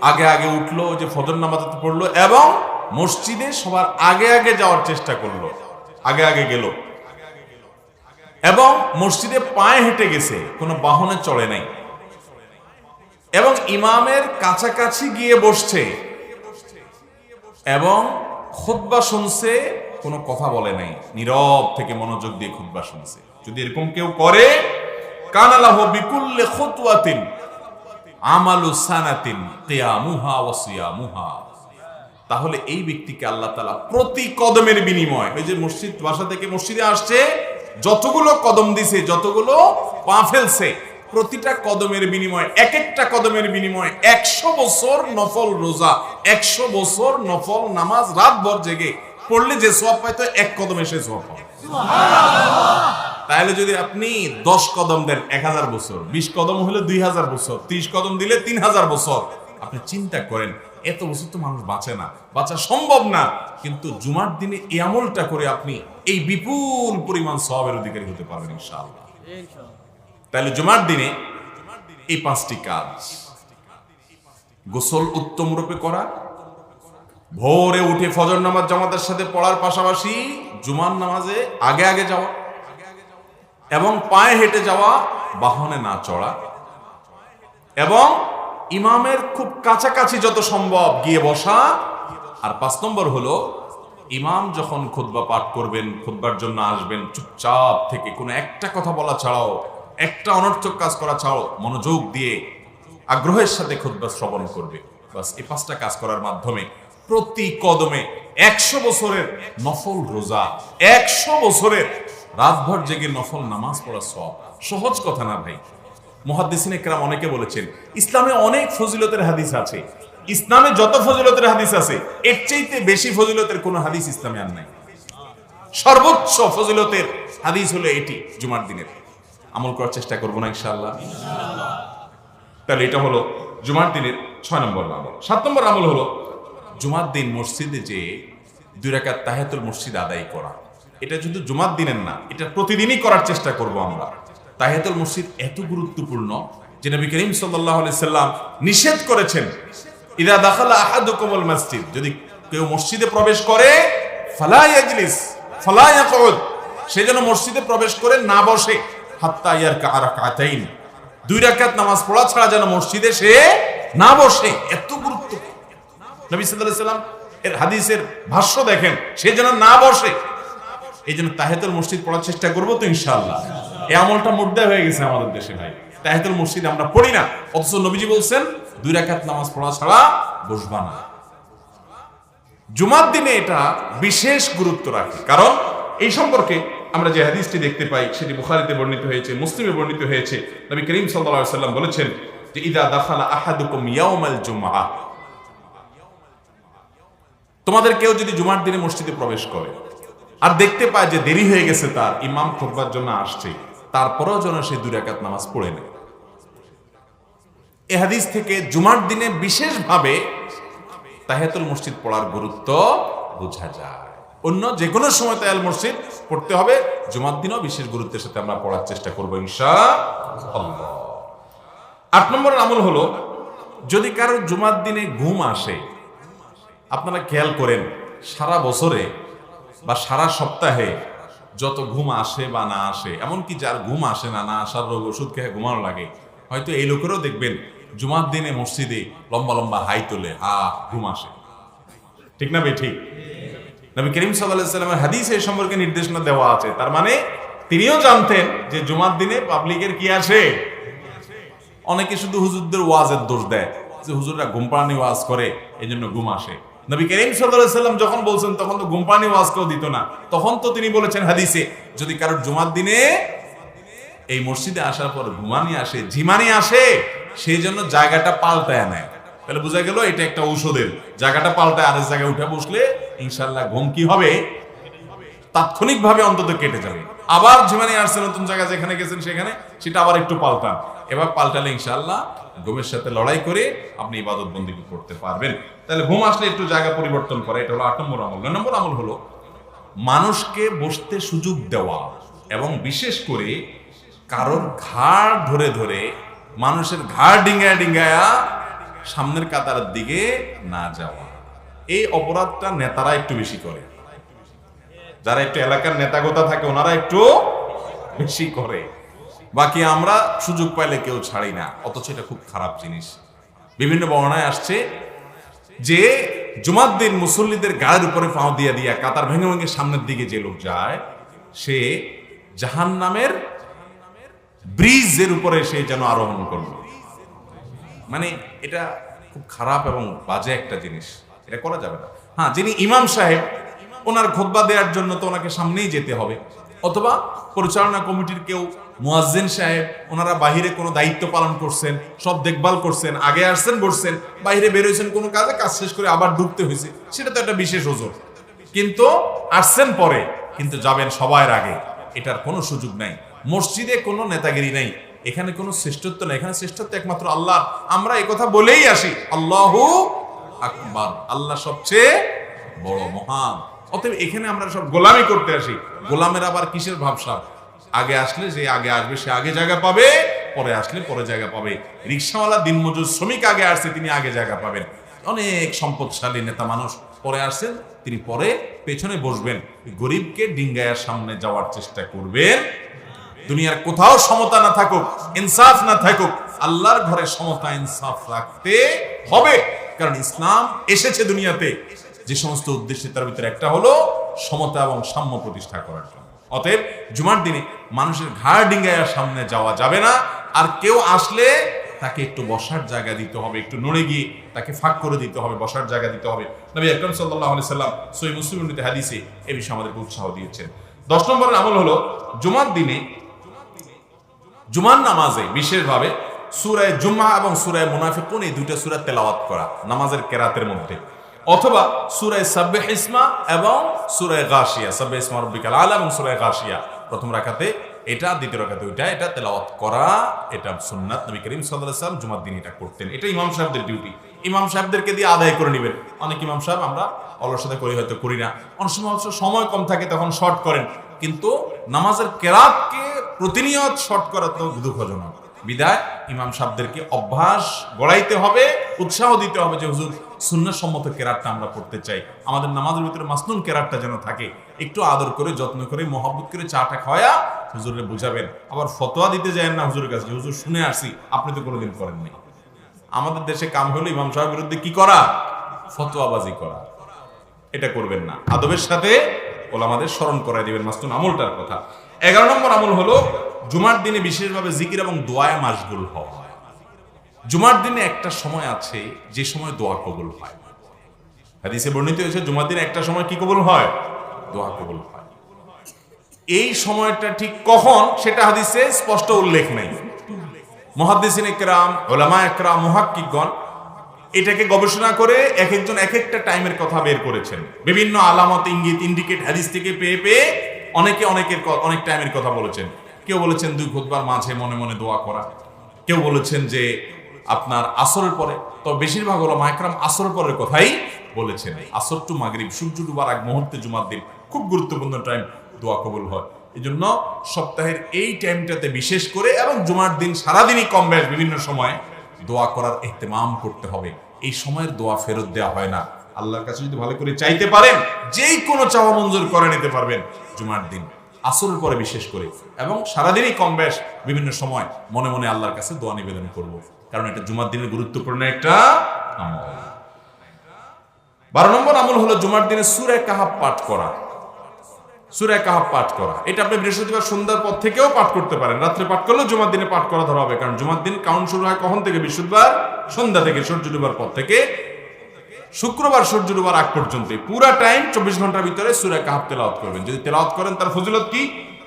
[SPEAKER 1] আগে আগে উঠলো, যে ফজর নামাজ পড়লো এবং মসজিদে সবার আগে আগে যাওয়ার চেষ্টা করলো, আগে আগে গেল এবং মসজিদে পায়ে হেঁটে গেছে, কোনো বাহনে চড়ে নাই, এবং ইমামের কাছাকাছি গিয়ে বসছে এবং খুতবা শুনছে, কোনো কথা বলে নাই, নীরব থেকে মনোযোগ দিয়ে খুতবা শুনছে। যদি এরকম কেউ করে, কানা লাহু বিকুল্লি খুতওয়াতিন আমালু সানাতিন কিয়ামুহা ওয়া সিয়ামুহা। তাহলে এই ব্যক্তিকে আল্লাহ তাআলা প্রতি কদমের বিনিময়, ওই যে মসজিদ, বাসা থেকে মসজিদে আসছে, যতগুলো কদম দিছে, যতগুলো পা ফেলছে, প্রতিটা কদমের বিনিময়, এক একটা কদমের বিনিময় 100 বছর নফল রোজা, 100 বছর নফল নামাজ রাতভর জেগে পড়লে যে সওয়াব পাইতো, এক কদমে সে সওয়াব পায়। তাহলে যদি আপনি 10 কদম দেন 1000 বছর, 20 কদম হলে 2000 বছর, 30 কদম দিলে 3000 বছর। আপনি চিন্তা করেন, এত বছর তো মানুষ বাঁচে না, বাঁচা সম্ভব না, কিন্তু জুমার দিনে এই আমলটা করে আপনি এই বিপুল পরিমাণ সওয়াবের অধিকারী হতে পারবেন ইনশাআল্লাহ। তাহলে জুমার দিনে এই 5টি কাজ: গোসল উত্তম রূপে করা, ভোরে উঠে ফজর নামাজ জামাতের সাথে পড়ার পাশাপাশি জুমার নামাজে আগে আগে যাওয়া এবং পায়ে হেঁটে যাওয়া, বাহনে না চড়া, এবং ইমামের খুব কাছাকাছি যত সম্ভব গিয়ে বসা। আর 5 নম্বর হলো, ইমাম যখন খুতবা পাঠ করবেন, খুতবার জন্য আসবেন, চুপচাপ থেকে কোনো একটা কথা বলা ছাড়াও, একটা অনর্থক কাজ করা ছাড়াও মনোযোগ দিয়ে আগ্রহের সাথে খুতবা শ্রবণ করবে। বাস এই 5টা কাজ করার মাধ্যমে প্রতি কদমে 100 বছরের নফল রোজা, 100 বছরের রাতভর জেগে নফল নামাজ পড়া সওয়াব। সহজ কথা না ভাই। মুহাদ্দিসিনে কেরাম অনেকে বলেছেন, ইসলামে অনেক ফজিলতের হাদিস আছে, ইসলামে যত ফজিলতের হাদিস আছে এর চাইতে বেশি ফজিলতের কোনো হাদিস ইসলামে আর নাই। সর্বোচ্চ ফজিলতের হাদিস হলো এটি, জুমার দিনের। আমল করার চেষ্টা করবো না ইনশাআল্লাহ? তাহলে এটা হলো জুমার দিনের 6 নম্বর আমল। 7 নম্বর আমল হলো জুমার দিন মসজিদে যে 2 রাকাত তাহিয়াতুল মসজিদ আদায় করা। এটা শুধু জুমার দিনের না, এটা প্রতিদিনই করার চেষ্টা করব আমরা। তাহিয়াতুল মসজিদ এত গুরুত্বপূর্ণ যে নবী করিম সাল্লাল্লাহু আলাইহি সাল্লাম নিষেধ করেছেন, ইদা দাখালা আহাদুকুমুল মসজিদ, যদি কেউ মসজিদে প্রবেশ করে, ফালা ইয়াজলিস ফালা ইয়াকুদ, সে যেন মসজিদে প্রবেশ করে না বসে, হাত্তা ইয়ারকা রাকাতাইন, 2 রাকাত নামাজ পড়া ছাড়া যেন মসজিদে সে না বসে। এত গুরুত্বপূর্ণ। নবী সাল্লাল্লাহু আলাইহি সাল্লাম এর হাদিসের ভাষ্য দেখেন, সে যেন না বসে। এই জন্য তাহিয়াতুল মসজিদ পড়ার চেষ্টা করবো তো ইনশাআল্লাহ। এই আমলটা মুর্দা হয়ে গেছে আমাদের দেশে ভাই, তাহিয়াতুল মসজিদ আমরা পড়ি না, অথচ নবীজি বলছেন 2 রাকাত নামাজ পড়া ছাড়া বসবা না। জুমার দিনে এটা বিশেষ গুরুত্ব রাখে, কারণ এই সম্পর্কে আমরা যে হাদিসটি দেখতে পাই সেটি বুখারীতে বর্ণিত হয়েছে, মুসলিমে বর্ণিত হয়েছে। নবী করিম সাল্লাল্লাহু আলাইহি সাল্লাম বলেছেন যে ইদা দাখালা আহাদুকুম ইয়াউমাল জুমআহ, তোমাদের কেউ যদি জুমার দিনে মসজিদে প্রবেশ করে আর দেখতে পায় যে দেরি হয়ে গেছে, তার ইমাম খুতবার জন্য আসছে, তারপরেও যেন সে 2 রাকাত নামাজ পড়ে নেয়। এই হাদিস থেকে জুমার দিনে বিশেষভাবে তাহিয়াতুল মসজিদ পড়ার গুরুত্ব বোঝা যায়। অন্য যে কোনো সময় তাহিয়াতুল মসজিদ পড়তে হবে, জুমার দিনও বিশেষ গুরুত্বের সাথে আমরা পড়ার চেষ্টা করবো ইনশাআল্লাহ। 8 নম্বর আমল হলো, যদি কারো জুমার দিনে ঘুম আসে, আপনারা খেয়াল করেন সারা বছরে বা সারা সপ্তাহে যত ঘুম আসে বা না আসে, এমনকি যার ঘুম আসে না, না আসার রোগ ওষুধ খেয়ে ঘুমানো লাগে, হয়তো এই লোকেরও দেখবেন জুমার দিনে মসজিদে লম্বা লম্বা হাই তোলে, ঘুম আসে। ঠিক না ভাই? ঠিক। নবী করিম সাল্লাল্লাহু আলাইহি ওয়াসাল্লামের হাদিসে এই সম্পর্কে নির্দেশনা দেওয়া আছে। তার মানে তিনিও জানতেন যে জুমার দিনে পাবলিকের কি আসে। অনেকে শুধু হুজুরদের ওয়াজের দোষ দেয় যে হুজুররা ঘুমপাড়ানি ওয়াজ করে এই জন্য ঘুম আসে। নবী করিম সাল্লাল্লাহু আলাইহি ওয়াসাল্লাম যখন বলছেন তখন তো ঘুমপাড়ানি ওয়াজ কেউ দিত না। তখন তো তিনি বলেছেন হাদিসে, যদি কারোর জুমার দিনে এই মসজিদে আসার পর ঘুমানি আসে, ঝিমানি আসে, সেই জন্য জায়গাটা পাল্টায় নেয়। তাহলে বোঝা গেল এটা একটা ঔষধের জায়গাটা পাল্টায় আরেক জায়গায় উঠে বসলে ইনশাআল্লাহ ঘুম কি হবে, তাৎক্ষণিকভাবে অন্তত কেটে যাবে। আবার ঝিমানি আসছে নতুন জায়গা যেখানে গেছেন সেখানে, সেটা আবার একটু পাল্টান। এবার পাল্টালে ইনশাআল্লাহ ঘুমের সাথে লড়াই করে আপনি ইবাদত বন্দি করতে পারবেন। তাহলে ঘুম আসলে একটু জায়গা পরিবর্তন করে, এটা হলো 8 নম্বর আমল। 9 নম্বর আমল হলো মানুষকে বসতে সুযোগ দেওয়া, এবং বিশেষ করে কারোর ঘাড় ধরে ধরে মানুষের ঘাড় ডিঙ্গায়া ডিঙ্গায়া সামনের কাতারের দিকে না যাওয়া। এই অপরাধটা নেতারা একটু বেশি করে, যারা একটু এলাকার নেতাগোতা থাকে ওনারা একটু বেশি করে, বাকি আমরা সুযোগ পাইলে কেউ ছাড়ি না। অথচ এটা খুব খারাপ জিনিস। বিভিন্ন বর্ণনায় আসছে যে জুমার দিন মুসল্লিদের গায়ের উপরে পাও দিয়া দিয়া কাতার ভেঙে ভেঙে সামনের দিকে যে লোক যায়, সে জাহান্নামের ব্রিজের উপরে সে যেন আরোহণ করবে। মানে এটা খুব খারাপ এবং বাজে একটা জিনিস, এটা করা যাবে না। হ্যাঁ, যিনি ইমাম সাহেব ওনার খুতবা দেওয়ার জন্য তো ওনাকে সামনেই যেতে হবে, অথবা পরিচালনা কমিটির কেউ মুয়াজ্জিন সাহেব ওনারা বাহিরে কোনো দায়িত্ব পালন করছেন, সব দেখভাল করছেন, আগে আসছেন বসছেন, বাইরে বেরোয়েছেন কোনো কাজে, কাজ শেষ করে আবার ঢুকতে হয়েছে, সেটা তো একটা বিশেষ ওজোর। কিন্তু আসছেন পরে, কিন্তু যাবেন সবার আগে, এটার কোনো সুযোগ নাই। মসজিদে কোনো নেতাগিরি নাই, এখানে কোনো শ্রেষ্ঠত্ব নাই, এখানে শ্রেষ্ঠত্ব একমাত্র আল্লাহ। আমরা একথা বলেই আসি, আল্লাহু আকবার, আল্লাহ সবচেয়ে বড় মহান। অতএব এখানে আমরা সব গোলামি করতে আসি। গোলামের আবার কিসের ভাবসাব? আগে আসলে যে আগে আসবে সে আগে জায়গা পাবে, পরে আসলে পরে জায়গা পাবে। রিকশাওয়ালা দিনমজুর শ্রমিক আগে আসছে, তিনি আগে জায়গা পাবেন। অনেক সম্পদশালী নেতা মানুষ পরে আসছেন, তিনি পরে পেছনে বসবেন। গরিবকে ডিঙ্গায়ার সামনে যাওয়ার চেষ্টা করবেন। দুনিয়ার কোথাও সমতা না থাকুক, ইনসাফ না থাকুক, আল্লাহর ঘরে সমতা ইনসাফ রাখতে হবে। কারণ ইসলাম এসেছে দুনিয়াতে যে সমস্ত উদ্দেশ্যে, তার ভিতরে একটা হলো সমতা এবং সাম্য প্রতিষ্ঠা করার জন্য। অতএব জুমার দিনে মানুষের ঘাড় ডিঙ্গায়ার সামনে যাওয়া যাবে না। আর কেউ আসলে তাকে একটু বসার জায়গা দিতে হবে, একটু নড়ে গিয়ে তাকে ফাঁক করে দিতে হবে, বসার জায়গা দিতে হবে। নবী আকরাম সাল্লাল্লাহু আলাইহি সাল্লাম সহিহ মুসলিমের হাদিসে এই বিষয়ে আমাদেরকে উৎসাহ দিয়েছেন। 10 নম্বরের আমল হলো জুমার দিনে জুমার নামাজে বিশেষভাবে সূরা জুমআ এবং সূরা মুনাফিকুন, এই দুইটা সূরা তেলাওয়াত করা নামাজের কেরাতের মধ্যে, অথবা সূরা সাব্বিহ ইসমা এবং সূরা গাশিয়া, সাব্বিহ ইসমা রাব্বিকাল আলা এবং সূরা গাশিয়া প্রথম রাকাতে এটা, দ্বিতীয় রাকাতে ওইটা, এটা তেলাওয়াত করা, এটা সুন্নাত। নবী করিম সাল্লাল্লাহু আলাইহি ওয়াসাল্লাম জুমার দিন এটা করতেন। এটা ইমাম সাহেবদের ডিউটি, ইমাম সাহেবদেরকে দিয়ে আদায় করে নেবেন। অনেক ইমাম সাহেব আমরা অলসতা করি, হয়তো করি না, অনেক সময় সময় কম থাকে তখন শর্ট করেন, কিন্তু নামাজের কেরাতকে প্রতিনিয়ত শর্ট করা তো দুঃখজনক। বিদায় ইমাম সাহেবদেরকে অভ্যাস গড়াইতে হবে, উৎসাহ দিতে হবে যে হুজুর সুন্নাত সম্মত কেরাতটা আমরা পড়তে চাই, আমাদের নামাজের ভিতরে মাসনুন কেরাতটা যেন থাকে। একটু আদর করে, যত্ন করে, মহব্বত করে চাটা খাওয়া হুজুরে বুঝাবেন। আবার ফতোয়া দিতে যায় না হুজুরের কাছে, হুজুর শুনে আসি, আপনি তো কোনোদিন করেননি। আমাদের দেশে কাম হলো ইমাম সাহেবের বিরুদ্ধে কি করা? ফতোয়াবাজি করা। এটা করবেন না। আদবের সাথে ওলামাদের স্মরণ করাই দিবেন মাসনুন আমলটার কথা। 11 নম্বর আমল হলো জুমার দিনে বিশেষভাবে জিকির এবং দোয়ায় মাশগুল হওয়া। জুমার দিনে একটা সময় আছে যে সময় দোয়া কবুল হয়। হাদিসে বর্ণিত হয়েছে জুমার দিনে একটা সময় কি কবুল হয়? দোয়া কবুল হয়। এই সময়টা ঠিক কখন সেটা হাদিসে স্পষ্ট উল্লেখ নেই। মুহাদ্দিসিন ইকরাম, উলামা ইকরাম, মুহাক্কিকগণ এটাকে গবেষণা করে এক একজন এক একটা টাইমের কথা বের করেছেন। বিভিন্ন আলামত, ইঙ্গিত, ইন্ডিকেট হাদিস থেকে পেয়ে পেয়ে অনেকে অনেক টাইমের কথা বলেছেন। কেউ বলেছেন 2 খুতবার মাঝে মনে মনে দোয়া করা, কেউ বলেছেন যে আপনার আসরের পরে, তো বেশিরভাগ ওলামা ইকরাম আসরের পরের কথাই বলেছেন। আসর টু মাগরিব, সূর্য ডুবার আগ মুহূর্তে জুমার দিন খুব গুরুত্বপূর্ণ টাইম, দোয়া কবুল হয়। এই জন্য সপ্তাহের এই টাইমটাতে বিশেষ করে এবং জুমার দিন সারাদিনই কম বেশ বিভিন্ন সময় দোয়া করার ইহতেমাম করতে হবে। এই সময়ের দোয়া ফেরত দেওয়া হয় না। আল্লাহর কাছে যদি ভালো করে চাইতে পারেন, যেই কোনো চাওয়া মঞ্জুর করে নিতে পারবেন জুমার দিন, আসরের পরে বিশেষ করে, এবং সারাদিনই কম বেশ বিভিন্ন সময় মনে মনে আল্লাহর কাছে দোয়া নিবেদন করব, কারণ এটা জুমার দিনের গুরুত্বপূর্ণ একটা আমল। 12 নম্বর আমল হলো জুমার দিনে সূরা কাহাফ পাঠ করা। সূরা কাহাফ পাঠ করা এটা আপনি বৃহস্পতিবার সন্ধ্যার পর থেকেও পাঠ করতে পারেন, রাত্রে পাঠ করলেও জুমার দিনে পাঠ করা ধরা হবে। কারণ জুমার দিন কাউন্ট শুরু হয় কখন থেকে? বৃহস্পতিবার সন্ধ্যা থেকে, সূর্য ডুবার পর থেকে শুক্রবার সূর্য ডুবার আগ পর্যন্ত পুরা টাইম 24 ঘন্টার ভিতরে সূরা কাহাফ তেলাওয়াত করবেন। যদি তেলাওয়াত করেন তার ফজিলত কি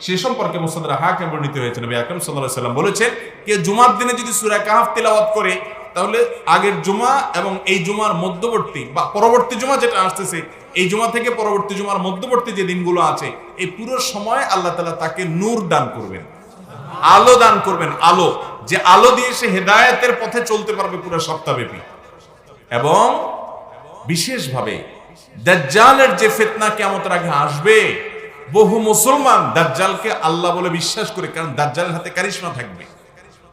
[SPEAKER 1] সে সম্পর্কে মুসনাদে হাকিম বর্ণিত হয়েছে, নবী আকরাম সাল্লাল্লাহু আলাইহি ওয়াসাল্লাম বলেছেন কে জুমার দিনে যদি সূরা কাহাফ তেলাওয়াত করে তাহলে আগের জুমা এবং এই জুমার মধ্যবর্তী বা পরবর্তী জুমা যেটা আসতেছে, এই জুমা থেকে পরবর্তী জুমার মধ্যবর্তী যে দিনগুলো আছে, এই পুরো সময় আল্লাহ তাআলা তাকে নূর দান করবেন, আলো দান করবেন। আলো, যে আলো দিয়ে সে হেদায়েতের পথে চলতে পারবে পুরো সপ্তাহব্যাপী। এবং বিশেষভাবে দাজ্জালের যে ফিতনা কিয়ামতের আগে আসবে, বহু মুসলমান দাজ্জালকে আল্লাহ বলে বিশ্বাস করে, কারণ দাজ্জালের হাতে কারিশমা থাকবে।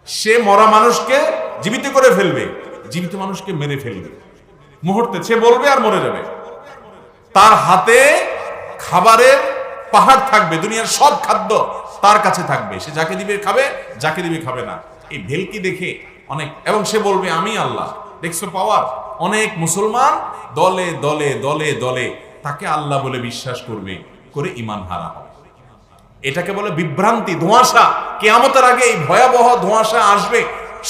[SPEAKER 1] সে মরা মানুষকে জীবিত করে ফেলবে, জীবিত মানুষকে মেরে ফেলবে মুহূর্তে, সে বলবে আর মরে যাবে। তার হাতে খাবারের পাহাড় থাকবে, দুনিয়ার সব খাদ্য তার কাছে থাকবে, সে যাকে দিবে খাবে, যাকে দিবে খাবে না। এই ভেলকি দেখে অনেক, এবং সে বলবে আমি আল্লাহ। দেখছো পাওয়ার? অনেক মুসলমান দলে দলে দলে দলে তাকে আল্লাহ বলে বিশ্বাস করবে, করে ঈমান হারা হবে। এটাকে বলে বিভ্রান্তি, ধোঁয়াশা। কিয়ামতের আগে এই ভয়াবহ ধোঁয়াশা আসবে।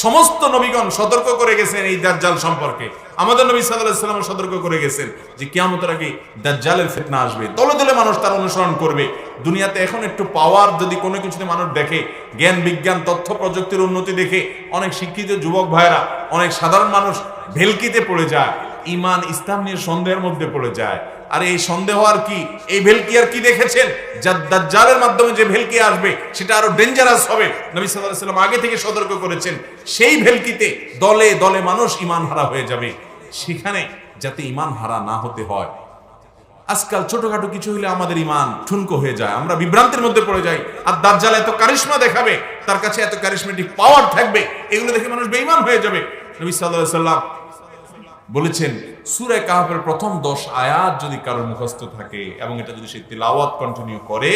[SPEAKER 1] সমস্ত নবীগণ সতর্ক করে গেছেন এই দাজ্জাল সম্পর্কে। আমাদের নবী সাল্লাল্লাহু আলাইহি ওয়াসাল্লাম সতর্ক করে গেছেন যে কিয়ামতের আগে দাজ্জালের ফিতনা আসবে, দলে দলে মানুষ তার অনুসরণ করবে। দুনিয়াতে এখন একটু পাওয়ার যদি কোনো কিছুতে মানুষ দেখে, জ্ঞান বিজ্ঞান তথ্য প্রযুক্তির উন্নতি দেখে অনেক শিক্ষিত যুবক ভাইরা, অনেক সাধারণ মানুষ ভেলকিতে পড়ে যায়, ঈমান ইসলাম নিয়ে সন্দেহের মধ্যে পড়ে যায়। আর এই সন্দেহ আর কি, এই ভেলকি আর কি দেখেছেন? দাজ্জালের মাধ্যমে যে ভেলকি আসবে সেটা আরো ডেঞ্জারাস হবে। নবী সাল্লাল্লাহু আলাইহি ওয়াসাল্লাম আগে থেকে সতর্ক করেছেন, সেই ভেলকিতে দলে দলে মানুষ ঈমান হারা হয়ে যাবে। সেখানে যাতে ঈমান হারা না হতে হয়, আজকাল ছোটখাটো কিছু হলে আমাদের ঈমান ঠুনকো হয়ে যায়, আমরা বিভ্রান্তির মধ্যে পড়ে যাই। আর দাজ্জাল এত কারিশমা দেখাবে, তার কাছে এত কারিশমেটিক পাওয়ার থাকবে, এগুলো দেখে মানুষ বেঈমান হয়ে যাবে। নবী সাল্লাল্লাহু আলাইহি ওয়াসাল্লাম বলেছেন সূরা কাহাফের প্রথম 10 আয়াত যদি কারোর মুখস্থ থাকে এবং এটা যদি সে তিলাওয়াত কন্টিনিউ করে,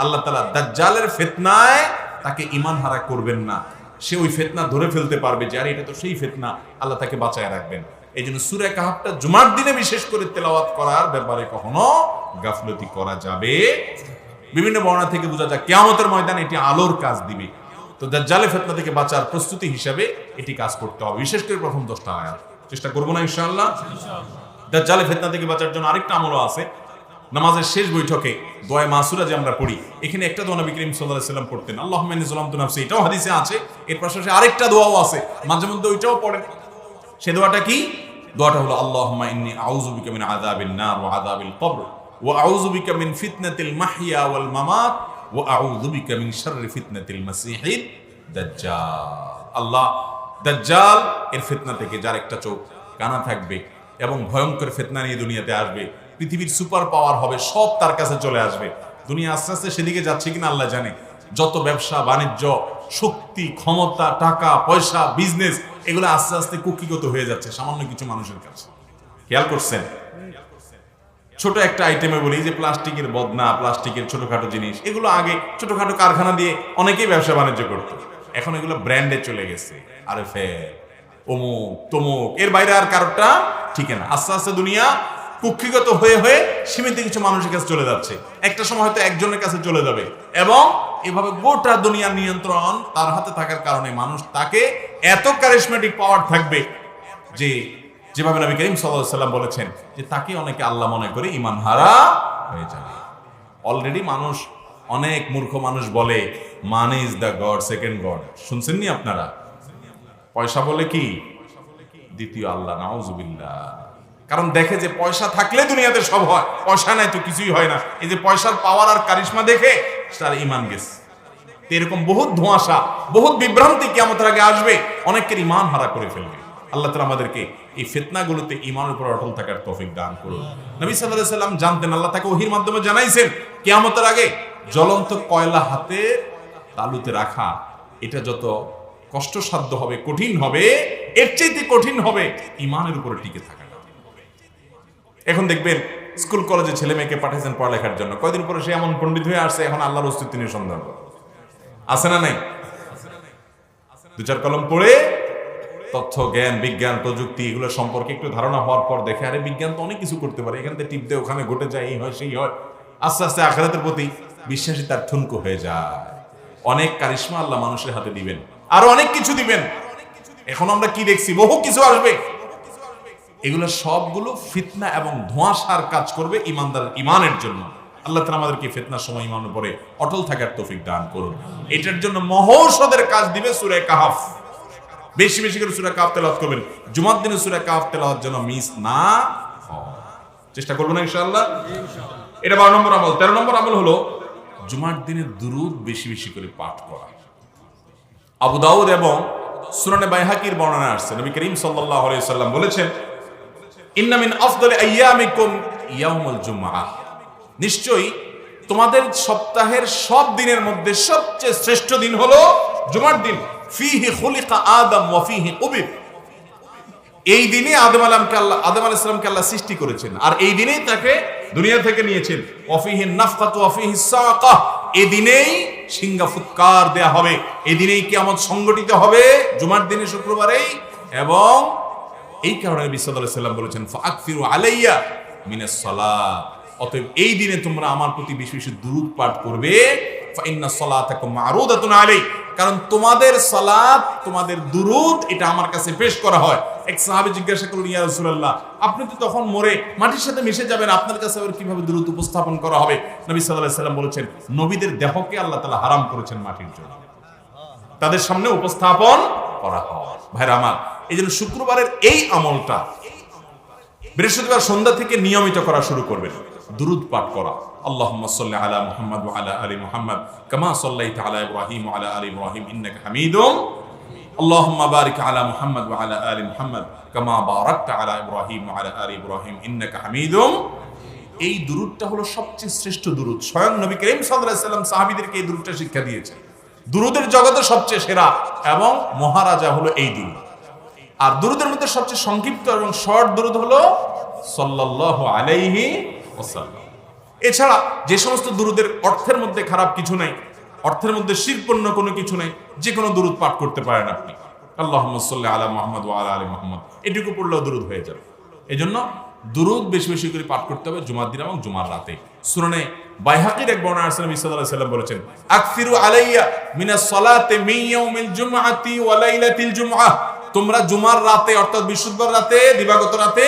[SPEAKER 1] আল্লাহ তাআলা দাজ্জালের ফিতনায় তাকে ঈমান হারা করবেন না। সে ওই ফিতনা ধরে ফেলতে পারবে যে আরে এটা তো সেই ফিতনা, আল্লাহ তাকে বাঁচায় রাখবেন। এই জন্য সূরা কাহাফটা জুমার দিনে বিশেষ করে তেলাওয়াত করার ব্যাপারে কখনো গাফলতি করা যাবে। বিভিন্ন বর্ণনা থেকে বোঝা যায় কিয়ামতের ময়দানে এটি আলোর কাজ দিবে। তো দাজ্জালের ফিতনা থেকে বাঁচার প্রস্তুতি হিসাবে এটি কাজ করতে হবে, বিশেষ করে প্রথম 10টা আয়াত। চেষ্টা করবো না ইনশাআল্লাহ? দাজ্জালের ফিতনা থেকে বাঁচার জন্য আরেকটা আমলও আছে। নামাজের শেষ বৈঠকে দোয়া মাসুরা যে আমরা পড়ি, এখানে একটা দোয়া নবী করিম সাল্লাল্লাহু আলাইহি ওয়াসাল্লাম পড়তেন, আল্লাহুম্মা ইন্নী যালামতু নাফসি, এটাও হাদিসে আছে। এর পাশাপাশি আরেকটা দোয়াও আছে, মাঝে মধ্যে ওইটাও পড়েন। সে দোয়াটা কি? দোয়াটা হলো আল্লাহুম্মা ইন্নী আউযু বিকা মিন আযাবিন নার ওয়া আযাবিল কবর ওয়া আউযু বিকা মিন ফিতনাতিল মাহইয়া ওয়াল মামাত ওয়া আউযু বিকা মিন শাররি ফিতনাতিল মাসীহিদ দাজ্জাল। আল্লাহ দাজ্জাল এর ফিতনা থেকে, যার একটা চোখ কানা থাকবে এবং ভয়ঙ্কর ফিতনা নিয়ে দুনিয়াতে আসবে, পৃথিবীর সুপার পাওয়ার হবে, সব তার কাছে চলে আসবে। দুনিয়া আস্তে আস্তে সেদিকে যাচ্ছে কিনা আল্লাহ জানে। যত ব্যবসা বাণিজ্য, শক্তি, ক্ষমতা, টাকা পয়সা, বিজনেস, এগুলো আস্তে আস্তে কুক্ষিগত হয়ে যাচ্ছে সামান্য কিছু মানুষের কাছে। খেয়াল করছেন? ছোট একটা আইটেমে বলি যে প্লাস্টিকের বদনা, প্লাস্টিকের ছোটখাটো জিনিস, এগুলো আগে ছোটখাটো কারখানা দিয়ে অনেকেই ব্যবসা বাণিজ্য করতো, এখন এগুলো ব্র্যান্ডে চলে গেছে। আরএফএ, অমুক তমুক, এর বাইরে আর কারোরটা ঠিক না। আস্তে আস্তে দুনিয়া কুক্ষিগত হয়ে হয়ে সীমিত কিছু মানুষের কাছে চলে যাচ্ছে। একটা সময় হয়তো একজনের কাছে চলে যাবে, এবং এভাবে গোটা দুনিয়ার নিয়ন্ত্রণ তার হাতে থাকার কারণে মানুষ তাকে এত কারিশমেটিক পাওয়ার থাকবে যে, যেভাবে নবী করিম সাল্লাল্লাহু আলাইহি ওয়াসাল্লাম বলেছেন যে তাকে অনেকে আল্লাহ মনে করে ঈমান হারা হয়ে যাবে। অলরেডি মানুষ, অনেক মূর্খ মানুষ বলে money is the god, second god. শুনছেন নি আপনারা? পয়সা বলে কি দ্বিতীয় আল্লাহ, নাউজুবিল্লাহ। কারণ দেখে যে পয়সা থাকলে দুনিয়াতে সব হয়, পয়সা নাই তো কিছুই হয় না। এই যে পয়সার পাওয়ার আর কারিশমা দেখে তার ঈমান গেছে। এরকম বহুত ধোঁয়াশা, বহুত বিভ্রান্তি কিয়ামতের আগে আসবে, অনেকের ঈমান হারা করে ফেলবে। আল্লাহ তাআলা আমাদেরকে এই ফিতনাগুলোতে ঈমানের উপর অটল থাকার তৌফিক দান করুন। নবী সাল্লাল্লাহু আলাইহি ওয়াসাল্লাম জানতেন, আল্লাহ তাকে ওহীর মাধ্যমে জানাইছেন, কিয়ামতের আগে জ্বলন্ত কয়লা হাতে তালুতে রাখা, এটা যত কষ্টসাধ্য হবে, কঠিন হবে, এর চাইতে কঠিন হবে ঈমানের উপরে টিকে থাকা। এখন দেখবেন স্কুল কলেজে ছেলে মেয়েকে পাঠিয়েছেন পড়ালেখার জন্য, কয়দিন পরে সে এমন পণ্ডিত হয়ে আসছে, এখন আল্লাহর অস্তিত্ব নিয়ে সন্দেহ আছে না নাই? 2-4 কলম পড়ে তথ্য জ্ঞান বিজ্ঞান প্রযুক্তি এগুলো সম্পর্কে একটু ধারণা হওয়ার পর দেখে আরে বিজ্ঞান তো অনেক কিছু করতে পারে, এখান থেকে টিপ দিয়ে ওখানে ঘটে যায়, এই হয় সেই হয়, আস্তে আস্তে আখিরাতের প্রতি বিশ্বাসী তার ঠুনকো হয়ে যায়। অনেক কারিশমা আল্লাহ মানুষের হাতে দিবেন, আরো অনেক কিছু দিবেন। এখন আমরা কি দেখছি, বহু কিছু আসবে। এগুলো সবগুলো ফিতনা এবং ধোঁয়াশার কাজ করবে ইমানের জন্য। আল্লাহ তাআলা আমাদেরকে ফিতনার সময় ইমানের উপরে অটল থাকার তৌফিক দান করুন। এটার জন্য মহৌষধের কাজ দিবে সূরা কাহফ। বেশি বেশি করে সূরা কাহফ তেলাওয়াত করবেন। জুমার দিনে সূরা কাহফ তেলাওয়াত যেন মিস না হয়, চেষ্টা করবেন ইনশাআল্লাহ। এটা 12 নম্বর আমল। 13 নম্বর আমল হলো জুমার দিনে দুরূদ বেশি বেশি করে পাঠ করা। আবু দাউদ এবং সুনানে বাইহাকির বর্ণনা আসছে, নবী করিম সাল্লাল্লাহু আলাইহি ওয়াসাল্লাম বলেছেন, ইন্না মিন আফদালি আইয়ামিকুম ইয়াউমুল জুমআহ, নিশ্চয়ই তোমাদের সপ্তাহের সব দিনের মধ্যে সবচেয়ে শ্রেষ্ঠ দিন হলো জুমার দিন। ফিহি খুলিকা আদম ওয়া ফিহি কুবির, এই দিনে আদম আলাইহিস সালামকে আল্লাহ সৃষ্টি করেছেন, আর এই দিনেই তাকে দুনিয়া থেকে নিয়েছেন। ওয়া ফিহি নাফকাতু ওয়া ফিহি সাকা, এই দিনেই সিংহা ফুৎকার দেয়া হবে, এই দিনেই কিয়ামত সংগঠিত হবে, জুমার দিনে শুক্রবারেই। এবং এই কারণে নবী সাল্লাল্লাহু আলাইহি ওয়াসাল্লাম বলেছেন, ফাআকসিরু আলাইয়া মিনাস সালাত, অতএব এই দিনে তোমরা আমার প্রতি বেশি বেশি দুরূদ পাঠ করবে। ফাইন্না সালাতাকুম মারুদাতুন আলাই, কারণ তোমাদের সালাত, তোমাদের দুরূদ এটা আমার কাছে পেশ করা হয়। এক সাহাবী জিজ্ঞাসা করলেন, ইয়া রাসূলুল্লাহ, আপনি তো তখন মরে মাটির সাথে মিশে যাবেন, আপনার কাছে আবার কিভাবে দুরূদ উপস্থাপন করা হবে? নবী সাল্লাল্লাহু আলাইহি ওয়াসাল্লাম বলেছেন, নবীদের দেহকে আল্লাহ তাআলা হারাম করেছেন মাটির জন্য, তাদের সামনে উপস্থাপন করা হয়। ভাইরা আমার, এই জন্য শুক্রবারের এই আমলটা বৃহস্পতিবার সন্ধ্যা থেকে নিয়মিত করা শুরু করবেন। দুরূদ পাঠ করা, আল্লাহুম্মা সাল্লি আলা মুহাম্মাদ ওয়া আলা আলি মুহাম্মাদ কামা সাল্লাইতা আলা ইব্রাহিম ওয়া আলা আলি ইব্রাহিম ইন্নাকা হামিদুম, আল্লাহুম্মা বারিক আলা মুহাম্মাদ ওয়া আলা আলি মুহাম্মাদ কামা বারাকতা আলা ইব্রাহিম ওয়া আলা আলি ইব্রাহিম ইন্নাকা হামিদুম। এই দুরূদটা হলো সবচেয়ে শ্রেষ্ঠ দুরূদ। স্বয়ং নবী করিম সাল্লাল্লাহু আলাইহি ওয়াসাল্লাম সাহাবীদেরকে এই দুরূদটা শিক্ষা দিয়েছেন। দুরূদের জগতে সবচেয়ে সেরা এবং মহারাজা হলো এই দুরূদ। আর দুরূদের মধ্যে সবচেয়ে সংক্ষিপ্ত এবং শর্ট দুরূদ হলো সাল্লাল্লাহু আলাইহি ওয়াসাল্লাম। এছাড়া যে সমস্ত দুরূদের অর্থের মধ্যে খারাপ কিছু নাই, অর্থের মধ্যে শিরকপূর্ণ কোনো কিছু নাই, যে কোনো দুরূদ পাঠ করতে পারেন আপনি। আল্লাহুম্মা সাল্লি আলা মুহাম্মাদ ওয়া আলা আলি মুহাম্মাদ, এটুকু পড়লেও দুরূদ হয়ে যাবে। এজন্য দুরূদ বেশি বেশি করে পাঠ করতে হবে জুমার দিন এবং জুমার রাতে। সুনানে বাইহাকির এক বর্ণনা আছে, নবী সাল্লাল্লাহু আলাইহি ওয়াসাল্লাম বলেছেন, আকসিরু আলাইয়া মিনাস সালাতি মিন ইয়াউমিল জুমআতি ওয়া লাইলাতিল জুমআহ, তোমরা জুমার রাতে অর্থাৎ বৃহস্পতিবার রাতে, দিবাগত রাতে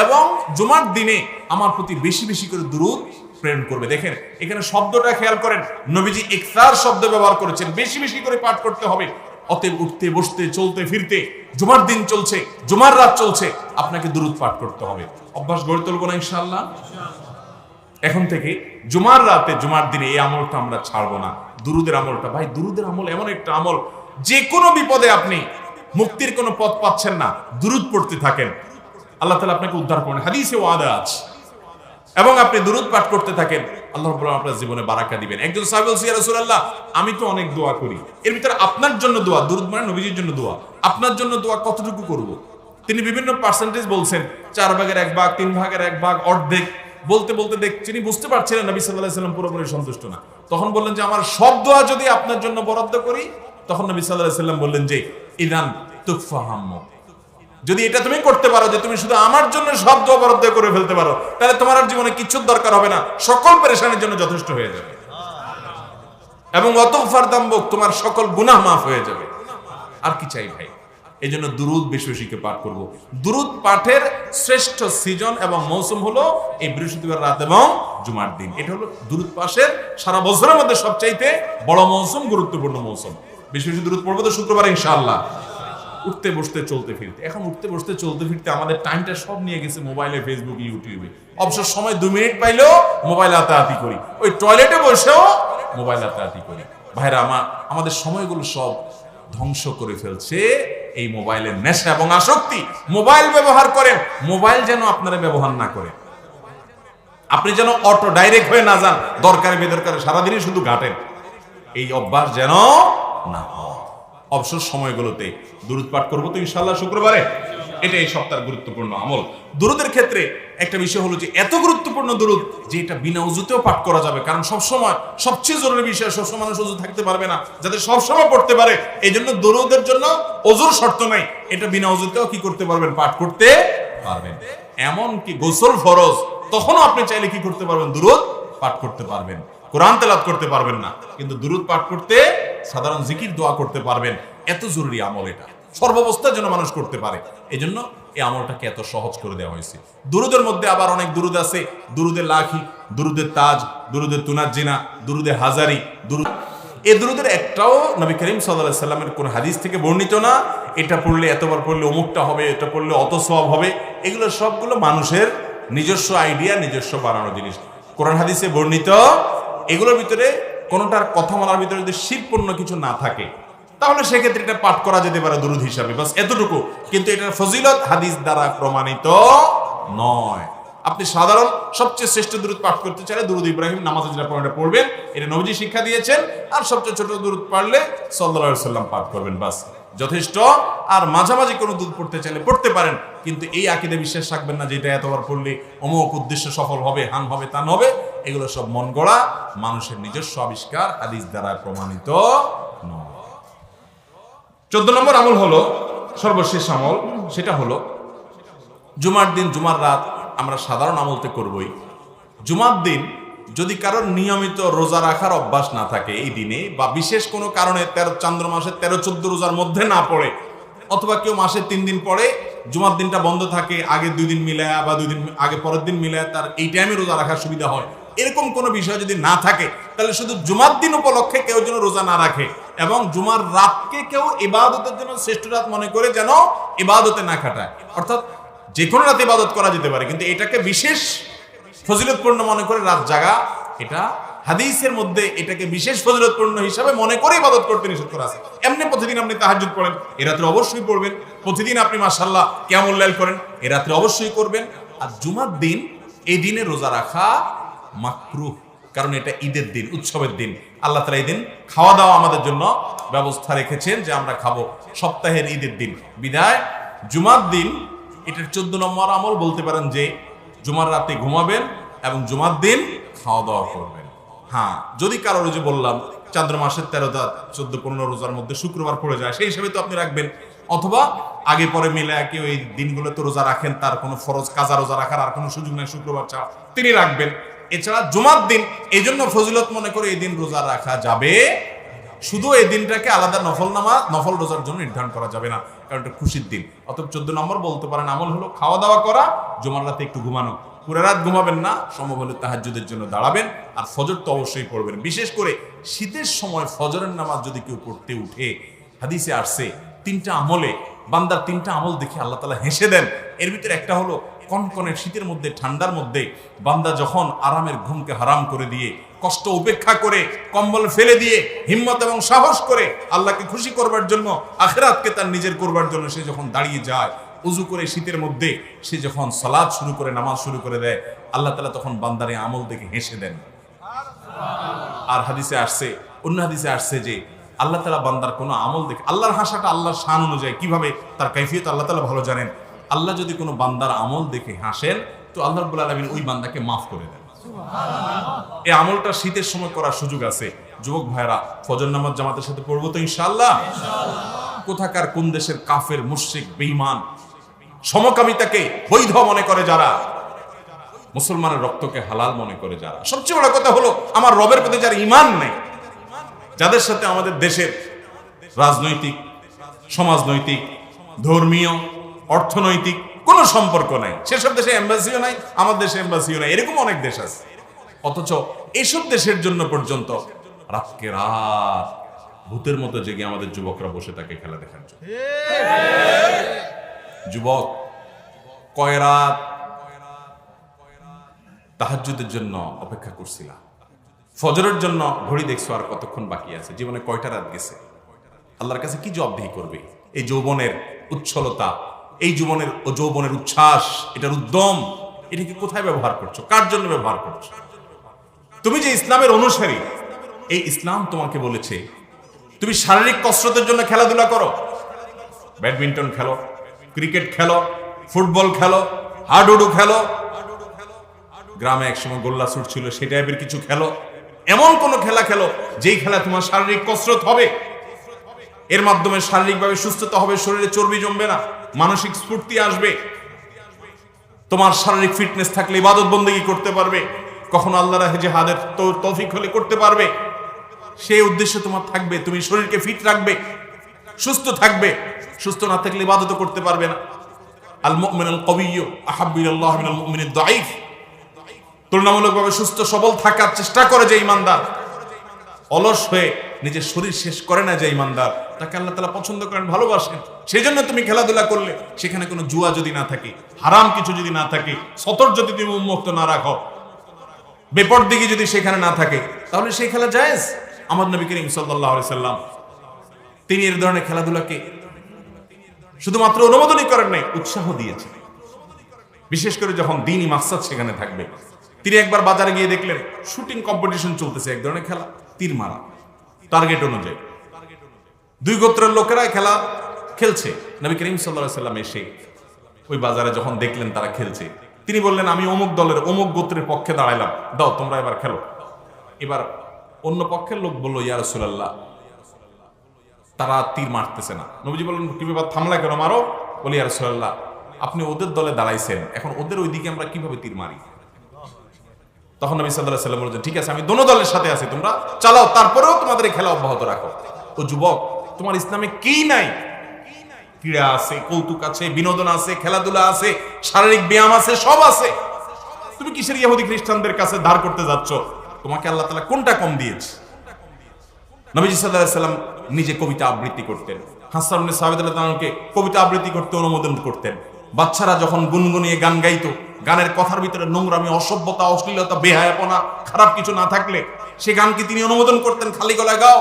[SPEAKER 1] এবং জুমার দিনে আমার প্রতি বেশি বেশি করে দুরূদ প্রেরণ করবে। দেখেন এখানে শব্দটা খেয়াল করেন, নবীজি ইকসার শব্দ ব্যবহার করেছেন, বেশি বেশি করে পাঠ করতে হবে। অতএব উঠতে বসতে চলতে ফিরতে, জুমার দিন চলছে, জুমার রাত চলছে, আপনাকে দুরূদ পাঠ করতে হবে। অভ্যাস গড়ে তুলবো না ইনশাআল্লাহ? এখন থেকে জুমার রাতে জুমার দিনে এই আমলটা আমরা ছাড়বো না, দুরূদের আমলটা। ভাই দুরূদের আমল এমন একটা আমল, যে কোনো বিপদে আপনি মুক্তির কোনো পথ পাচ্ছেন না, দুরূদ পড়তে থাকেন, আল্লাহ তাআলা আপনাকে উদ্ধার করেন, হাদিসে ওয়াদা আছে। এবং আপনি দুরূদ পাঠ করতে থাকেন, আল্লাহ রাব্বুল আলামিন আপনার জীবনে বারাকা দিবেন। একজন সাহাবী বলছে, ইয়া রাসূলুল্লাহ, আমি তো অনেক দোয়া করি, এর ভিতরে আপনার জন্য দোয়া, দুরূদ মানে নবীজির জন্য দোয়া, আপনার জন্য দোয়া কতটুকু করব? তিনি বিভিন্ন পার্সেন্টেজ বলছেন, 4 ভাগের 1 ভাগ, 3 ভাগের 1 ভাগ, অর্ধেক। বলতে বলতে তিনি বুঝতে পারছিলেন নবী সাল্লাল্লাহু আলাইহি ওয়াসাল্লাম পুরোপুরি সন্তুষ্ট না। তখন বললেন যে আমার সব দোয়া যদি আপনার জন্য বরাদ্দ করি, তখন নবী সাল্লাল্লাহু আলাইহি ওয়াসাল্লাম বললেন যে ইদান তুকফা হাম্মু, যদি এটা তুমি করতে পারো যে তুমি শুধু আমার জন্য সব দোয়া বরাদ্দ করে ফেলতে পারো, তাহলে তোমার আর জীবনে কিচ্ছু দরকার হবে না, সকল পেরেশানির জন্য যথেষ্ট হয়ে যাবে। এবং ওয়াতুগফার যামবুক, তোমার সকল গুনাহ মাফ হয়ে যাবে। আর কি চাই ভাই? এই জন্য দুরূদ বেশি বেশি করে পাঠ করব। দুরূদ পাঠের শ্রেষ্ঠ সিজন এবং মৌসুম হলো এই বৃহস্পতিবার রাত এবং জুমার দিন। এটা হলো দুরূদ পাঠের সারা বছরের মধ্যে সবচাইতে বড় মৌসুম, গুরুত্বপূর্ণ মৌসুম। বেশি বেশি দুরূদ পড়বো তো শুক্রবার ইনশাআল্লাহ। উঠতে বসতে চলতে ফিরতে, এখন উঠতে বসতে চলতে ফিরতে আমাদের টাইমটা সব নিয়ে গেছে মোবাইলে, ফেসবুক, ইউটিউবে। অবসর সময় 2 মিনিট পাইলেও মোবাইল হাতাহাতি করি, ওই টয়লেটে বসেও মোবাইল হাতাহাতি করি। ভাইরা আমাদের সময়গুলো সব ধ্বংস করে ফেলছে এই মোবাইলের নেশা এবং আসক্তি। মোবাইল ব্যবহার করেন, মোবাইল যেন আপনারা ব্যবহার না করে, আপনি যেন অটো ডাইরেক্ট হয়ে না যান, দরকারে বেদরকারে সারাদিনই শুধু ঘাটেন, এই অভ্যাস যেন না হয়। অবসর সময়গুলোতে দুরূদ পাঠ করবো তো ইনশাআল্লাহ শুক্রবারে। এটা এই সপ্তাহের গুরুত্বপূর্ণ আমল। দুরুদের ক্ষেত্রে একটা বিষয় হলো যে এত গুরুত্বপূর্ণ দুরুদ যে এটা বিনা উযুতেও পাঠ করা যাবে, কারণ সবসময় সবচেয়ে জরুরি বিষয়, সবসময় মানুষ উযু থাকতে পারবে না, যাতে সবসময় পড়তে পারে। এই জন্য দুরুদের জন্য ওযুর শর্ত নাই, এটা বিনা উযুতেও কি করতে পারবেন, পাঠ করতে পারবেন। এমন কি গোসল ফরজ, তখনও আপনি চাইলে কি করতে পারবেন, দুরুদ পাঠ করতে পারবেন। কোরআন তেলাওয়াত করতে পারবেন না, কিন্তু দুরুদ পাঠ করতে, সাধারণ জিকির দোয়া করতে পারবেন। এত জরুরি আমল এটা, সর্বাবস্থার জন্য মানুষ করতে পারে। এই জন্য এই আমলটাকে এত সহজ করে দেওয়া হয়েছে। দুরুদের মধ্যে আবার অনেক দুরুদ আছে, দুরুদে লাখি, দুরুদে তাজ, দুরুদে তুনাজ্জিনা, দুরুদে হাজারি। দুরুদ, এই দুরুদের একটাও নবী করিম সাল্লাল্লাহু আলাইহি সাল্লামের কোন হাদিস থেকে বর্ণিত না। এটা পড়লে এতবার পড়লে অমুকটা হবে, এটা পড়লে অত সওয়াব হবে। এগুলো সবগুলো মানুষের নিজস্ব আইডিয়া, নিজস্ব বানানো জিনিস। কোরআন হাদিসে বর্ণিত এগুলোর ভিতরে কোনোটার কথা বলার ভিতরে যদি শিরপূর্ণ কিছু না থাকে, তাহলে সেক্ষেত্রে এটা পাঠ করা যেতে পারে দুরুদ হিসাবে, বাস এতটুকু। কিন্তু এটার ফজিলত হাদিস দ্বারা প্রমাণিত নয়। আপনি সাধারণ সবচেয়ে শ্রেষ্ঠ দুরুদ পাঠ করতে চাইলে দুরুদ ইব্রাহিম নামাজে যেটা পড়েন এটা পড়বেন, এটা নবীজি শিক্ষা দিয়েছেন। আর সবচেয়ে ছোট দুরুদ পারলে সাল্লাল্লাহু আলাইহি সাল্লাম পাঠ করবেন, বাস যথেষ্ট। আর মাঝামাঝি কোনো দুরুদ পড়তে চাইলে পড়তে পারেন, কিন্তু এই আকীদা বিশ্বাস রাখবেন না যে এটা এতবার পড়লে অমুক উদ্দেশ্য সফল হবে, হান হবে, তান হবে। এগুলো সব মন গড়া, মানুষের নিজস্ব আবিষ্কার, হাদিস দ্বারা প্রমাণিত নয়। 14 নম্বর আমল হলো সর্বশেষ আমল, সেটা হলো জুমার দিন, জুমার রাত আমরা সাধারণ আমলতে করবই। জুমার দিন যদি কারোর নিয়মিত রোজা রাখার অভ্যাস না থাকে এই দিনে, বা বিশেষ কোনো কারণে চান্দ্র মাসের 13-14 রোজার মধ্যে না পড়ে, অথবা কেউ মাসে 3 দিন পড়ে, জুমার দিনটা বন্ধ থাকে, আগে 2 দিন মিলায়া বা 2 দিন আগে পরের দিন মিলায়া তার এই টাইমে রোজা রাখার সুবিধা হয়, এরকম কোনো বিষয় যদি না থাকে, তাহলে শুধু জুমার দিন উপলক্ষে কেউ যেন রোজা না রাখে, এবং জুমার রাতকে কেউ ইবাদতের জন্য শ্রেষ্ঠ রাত মনে করে যেন ইবাদতে না কাটায়। অর্থাৎ যে কোনো রাতে ইবাদত করা যেতে পারে, কিন্তু এটাকে বিশেষ ফজিলতপূর্ণ মনে করে রাত জাগা, এটা হাদিসের মধ্যে এটাকে বিশেষ ফজিলতপূর্ণ হিসাবে মনে করে ইবাদত করতে নিষেধ করা আছে। এমনি প্রতিদিন আপনি তাহাজ্জুদ পড়েন, এ রাত্রে অবশ্যই পড়বেন। প্রতিদিন আপনি মাশাআল্লাহ কিয়ামুল লাইল করেন, এ রাত্রে অবশ্যই করবেন। আর জুমার দিন, এই দিনে রোজা রাখা মাকরুহ, কারণ এটা ঈদের দিন, উৎসবের দিন। আল্লাহ তাআলা এই দিন খাওয়া দাওয়া আমাদের জন্য ব্যবস্থা রেখেছেন যে আমরা খাবো, সপ্তাহের ঈদের দিন। বিদায় জুমার দিন, এটার 14 নম্বর আমল বলতে পারেন যে জুমার রাতে ঘুমাবেন এবং জুমার দিন খাওয়া দাওয়া করবেন। হ্যাঁ, যদি কারো, যে বললাম চান্দ্র মাসের 13, 14, 15 রোজার মধ্যে শুক্রবার পড়ে যায়, সেই হিসেবে তো আপনি রাখবেন। অথবা আগে পরে মিলে কেউ এই দিনগুলোতে রোজা রাখেন, তার কোনো ফরজ কাজা রোজা রাখার আর কোনো সুযোগ নেই শুক্রবার ছাড়া, তিনি রাখবেন। এছাড়া জুমার দিন এই জন্য ফজিলত মনে করে এই দিন রোজা রাখা যাবে, শুধু এই দিনটাকে আলাদা নফল রোজার জন্য নির্ধারণ করা যাবে না, কারণ এটা খুশির দিন। অতএব 14 নম্বর বলতে পারেন আমল হলো খাওয়া দাওয়া করা, জুমার রাতে একটু ঘুমানো। পুরো রাত ঘুমাবেন না, সম্ভব হলে তাহাজ্জুদের জন্য দাঁড়াবেন, আর ফজর তো অবশ্যই পড়বেন। বিশেষ করে শীতের সময় ফজরের নামাজ যদি কেউ পড়তে উঠে, হাদিসে আসছে 3টা আমলে, বান্দার 3টা আমল দেখে আল্লাহ তাআলা হেসে দেন। এর ভিতরে একটা হলো কনকনে শীতের মধ্যে, ঠান্ডার মধ্যে বান্দা যখন আরামের ঘুমকে হারাম করে দিয়ে, কষ্ট উপেক্ষা করে, কম্বল ফেলে দিয়ে, হিম্মত এবং সাহস করে আল্লাহকে খুশি করবার জন্য, আখিরাতকে তার নিজের করবার জন্য সে যখন দাঁড়িয়ে যায়, উজু করে শীতের মধ্যে সে যখন সালাত শুরু করে, নামাজ শুরু করে দেয়, আল্লাহ তাআলা তখন বান্দারে আমল দেখে হেসে দেন। আর হাদিসে আসছে, অন্য হাদিসে আসছে যে আল্লাহ তাআলা বান্দার কোনো আমল দেখে, আল্লাহর হাসাটা আল্লাহর শান অনুযায়ী, কিভাবে তার কাইফিয়ত আল্লাহ তাআলা ভালো জানেন। আল্লাহ যদি কোনো বান্দার আমল দেখে হাসেন, তো আল্লাহ রাব্বুল আলামিন ওই বান্দাকে মাফ করে দেন। এই আমলটা শীতের সময় করার সুযোগ আছে। যুবক ভাইরা, ফজর নামাজ জামাতের সাথে পড়বো তো ইনশাআল্লাহ। কোথাকার কোন দেশের কাফের, মুশরিক, বেঈমান, সমকামিতাকে বৈধ মনে করে যারা, মুসলমানের রক্তকে হালাল মনে করে যারা, সবচেয়ে বড় কথা হলো আমার রবের প্রতি যার ঈমান নেই, যাদের সাথে আমাদের দেশের রাজনৈতিক, সমাজনৈতিক, ধর্মীয়, অর্থনৈতিক কোনো সম্পর্ক নাই, সেসব দেশে এম্বাসিও নাই, আমার দেশে এম্বাসিও নাই, এরকম অনেক দেশ আছে। অথচ এইসব দেশের জন্য পর্যন্ত রাতকে রাত ভূতের মতো জেগে আমাদের যুবকরা বসে থাকে খেলা দেখার জন্য। যুবক, কয় রাত তাহাজ্জুদের জন্য অপেক্ষা করছিলাম, ফজরের জন্য ঘড়ি দেখছো আর কতক্ষণ বাকি আছে, জীবনে কয়টা রাত গেছে, আল্লাহর কাছে কি জবাবদিহি করবে? এই যৌবনের উচ্ছলতা, এই যৌবনের উচ্ছ্বাস, এটার উদ্যম, এটাকে কোথায় ব্যবহার করছো, কার জন্য ব্যবহার করছো? তুমি যে ইসলামের অনুসারী, এই ইসলাম তোমাকে বলেছে তুমি শারীরিক কসরতের জন্য খেলাধুলা করো, ব্যাডমিন্টন খেলো, ক্রিকেট খেলো, ফুটবল খেলো, হাডুডু খেলো, গ্রামে একসময় গোল্লা ছুট ছিল সেই টাইপের কিছু খেলো, এমন কোন খেলা খেলো যেই খেলা তোমার শারীরিক কসরত হবে, এর মাধ্যমে শারীরিকভাবে সুস্থতা হবে, শরীরে চর্বি জমবে না, মানসিক স্ফূর্তি আসবে, তোমার শারীরিক ফিটনেস থাকলে ইবাদত বন্দেগী করতে পারবে, কখনো আল্লাহ রাহে জিহাদের তৌফিক হলে করতে পারবে, সেই উদ্দেশ্য তোমার থাকবে, তুমি শরীরকে ফিট রাখবে, সুস্থ থাকবে, সুস্থ না থাকলে ইবাদত করতে পারবে না। আল মুমিনুল কবিয়্যু আহাব্বু ইলাল্লাহি মিনাল মুমিনিদ দাঈফ, তুলনামূলকভাবে সুস্থ সবল থাকার চেষ্টা করে যে ইমানদার, অলস হয়ে নিজের শরীর শেষ করে না যে ইমানদার, তাকে আল্লাহ তাআলা পছন্দ করেন, ভালোবাসেন। সেই জন্য তুমি খেলাধুলা করলে সেখানে কোনো জুয়া যদি না থাকে, হারাম কিছু যদি না থাকে, সতর যদি তুমি উন্মুক্ত না রাখো, বেপরদিগি যদি সেখানে না থাকে, তাহলে সেই খেলা জায়েজ। আমার নবী করিম সাল্লাল্লাহু আলাইহি সাল্লাম তিনি এর ধরনের খেলাধুলাকে শুধুমাত্র অনুমোদনই করেন নাই, উৎসাহ দিয়েছেন। বিশেষ করে যখন দ্বীনি মাকসাদ সেখানে থাকবে। তিনি একবার বাজারে গিয়ে দেখলেন শুটিং কম্পিটিশন চলতেছে, এক ধরনের খেলা, তীর মারা, টার্গেট অনুযায়ী দুই গোত্রের লোকেরা খেলা খেলছে। নবী করিম সাল্লাল্লাহু আলাইহি সাল্লাম এসে ওই বাজারে যখন দেখলেন তারা খেলছে, তিনি বললেন, আমি অমুক দলের অমুক গোত্রের পক্ষে দাঁড়াইলাম, দাও তোমরা এবার খেলো। এবার অন্য পক্ষের লোক বলল, ইয়া রাসূলুল্লাহ, তারা তীর মারতেছে না। নবীজি বললেন, তুমি এবার থামলা কেন, মারো। বলি, ইয়া রাসূলুল্লাহ, আপনি ওদের দলে দাঁড়াইছেন, এখন ওদের ওইদিকে আমরা কিভাবে তীর মারি? তখন নবী সাল্লাল্লাহু আলাইহি সাল্লাম বলছেন, ঠিক আছে, আমি দোনো দলের সাথে আছি, তোমরা চালাও, তারপরেও তোমাদের এই খেলা অব্যাহত রাখো। ও যুবক, তোমার ইসলামে কি নাই? ক্রীড়া আছে, কৌতুক আছে, বিনোদন আছে, খেলাধুলা আছে, শারীরিক ব্যায়াম আছে, সব আছে। তুমি কিসের ইহুদি খ্রিস্টানদের কাছে ধার করতে যাচ্ছ? তোমাকে আল্লাহ তাআলা কোনটা কম দিয়েছে? নবীজি সাল্লাল্লাহু আলাইহি সাল্লাম নিজে কবিতা আবৃত্তি করতেন, হাসান ইবনে সাবিত রাদিয়াল্লাহু আনহুকে কবিতা আবৃত্তি করতে অনুমোদন করতেন। বাচ্চারা যখন গুনগুনিয়ে গান গাইতো, গানের কথার ভিতরে নোংরামি, অসভ্যতা, অশ্লীলতা, বেহায়াপনা, খারাপ কিছু না থাকলে সে গানকে তিনি অনুমোদন করতেন, খালি গলায় গাও,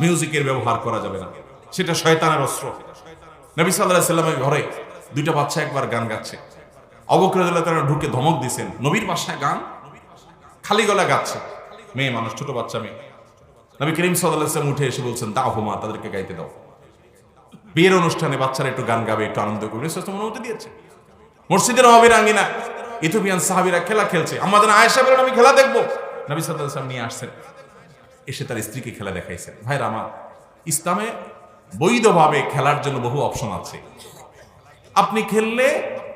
[SPEAKER 1] মিউজিকের ব্যবহার করা যাবে না, সেটা শয়তানের অস্ত্র। নবী সাল্লাল্লাহু আলাইহি সাল্লামের ঘরে দুইটা বাচ্চা একবার গান গাচ্ছে, আবু বকর রাদিয়াল্লাহু তাআলা ঢুকে ধমক দিয়েছেন, নবীর বাসায় গান, খালি গলায় গাচ্ছে, মেয়ে মানুষ, ছোট বাচ্চা মেয়ে। নবী করিম সাল্লাল্লাহু আলাইহি ওয়াসাল্লাম উঠে এসে বলছেন, দাও হুমা, তাদেরকে গাইতে দাও। বিয়ের অনুষ্ঠানে বাচ্চারা একটু গান গাবে, একটু আনন্দ করবে, সেটা অনুমতি দিয়েছে। মসজিদের নববীর আঙ্গিনা ইথিওপিয়ান সাহাবীরা খেলা খেলছে, আমাদের আয়েশা বলেন, আমি খেলা দেখবো। নবী সাল্লাল্লাহু আলাইহি ওয়াসাল্লাম নিয়ে আসছেন, এসে তার স্ত্রীকে খেলা দেখাইছেন। ভাইরা আমার, ইসলামে বৈধভাবে খেলার জন্য বহু অপশন আছে। আপনি খেললে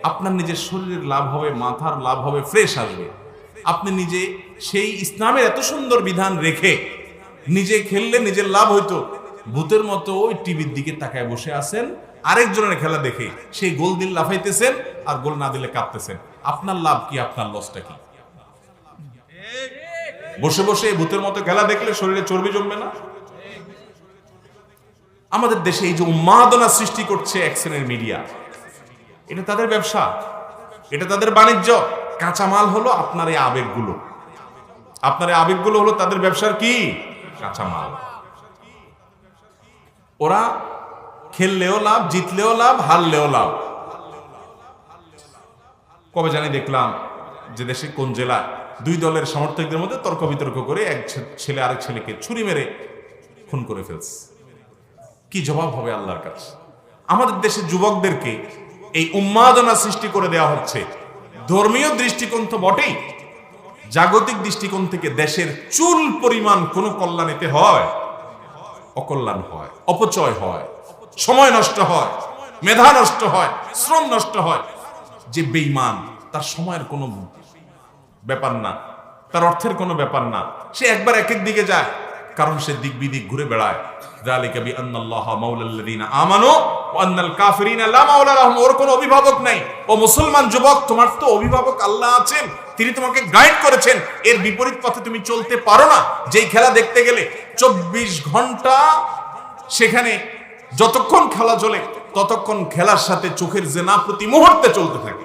[SPEAKER 1] আপনার নিজের শরীরের লাভ হবে, মাথার লাভ হবে, ফ্রেশ আসবে। আপনি নিজে সেই ইসলামের এত সুন্দর বিধান রেখে নিজে খেললে নিজের লাভ হইতো, ভূতের মতো ওই টিভির দিকে তাকায় বসে আছেন, আরেকজনের খেলা দেখে সেই গোল দিল লাফাইতেছেন আর গোল না দিলে কাঁপতেছেন। আপনার লাভ কি, আপনার লসটা কি? বসে বসে ভূতের মতো খেলা দেখলে শরীরে চর্বি জমবে না? আমাদের দেশে এই যে উন্মাদনা সৃষ্টি করছে এক শ্রেণীর মিডিয়া, এটা তাদের ব্যবসা, এটা তাদের বাণিজ্য। কাঁচামাল হলো আপনার এই আবেগগুলো, আপনার এই আবেগগুলো হলো তাদের ব্যবসার কি কাঁচামাল। ওরা খেললেও লাভ, জিতলেও লাভ, হারলেও লাভ। কবে জানি দেখলাম যে দেশে কোন জেলা দুই দলের সমর্থকদের মধ্যে তর্ক বিতর্ক করে এক ছেলে আরেক ছেলেকে ছুরি মেরে খুন করে ফেলছে। কি জবাব হবে আল্লাহর কাছে? আমাদের দেশের যুবকদেরকে এই উন্মাদনা সৃষ্টি করে দেওয়া হচ্ছে। ধর্মীয় দৃষ্টিকোণ তো বটেই, জাগতিক দৃষ্টিকোণ থেকে দেশের চুল পরিমাণ কোন কল্যাণেতে হয়, অকল্যাণ হয়, অপচয় হয়, সময় নষ্ট হয়, মেধা নষ্ট হয়, শ্রম নষ্ট হয়। যে বেঈমান, তার সময়ের কোনো ব্যাপার না, তার অর্থের কোনো ব্যাপার না, সে একবার এক এক দিকে যায়, কারণ সে দিক বিদিক ঘুরে বেড়ায়। যালিকা বিআন্নাল্লাহা মাওলাল্লাযিনা আমানু ওয়া আন্নাল কাফিরিনা লা মাওলা লাহুম। ওর কোনো অভিভাবক নাই। ও মুসলমান যুবক, তোমার তো অভিভাবক আল্লাহ আছেন, তিনি তোমাকে গাইড করেছেন। এর বিপরীত পথে তুমি চলতে পারো না। যেই খেলা দেখতে গেলে 24 ঘন্টা সেখানে যতক্ষণ খেলা চলে ততক্ষণ খেলার সাথে চোখের জেনা প্রতি মুহূর্তে চলতে থাকে,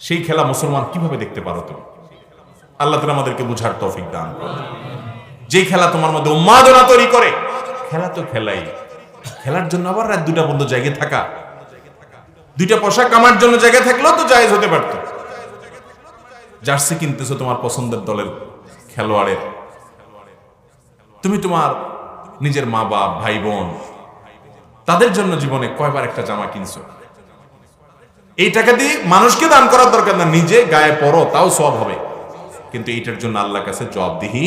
[SPEAKER 1] সেই খেলা মুসলমান কিভাবে দেখতে পারো তুমি? আল্লাহ তাআলা আমাদেরকে বুঝার তৌফিক দান করুন। যে খেলা তোমার মধ্যে উন্মাদনা তৈরি করে, খেলা তো খেলাই, খেলার জন্য আবার রাত 2টা পর্যন্ত জায়গায় থাকা, 2টা পয়সা কামার জন্য জায়গায় থাকলেও তো জায়েজ হতে পারতো। জার্সি কিনতেছো তোমার পছন্দের দলের খেলোয়াড়ের, তুমি তোমার নিজের মা বাপ, ভাই বোন, তাদের জন্য জীবনে কয়বার একটা জামা কিনছো? এই টাকা দিয়ে মানুষকে দান করার দরকার না, নিজে গায়ে পড়ো, তাও সওয়াব হবে। কিন্তু এইটার জন্য আল্লাহর কাছে জবাবদিহি।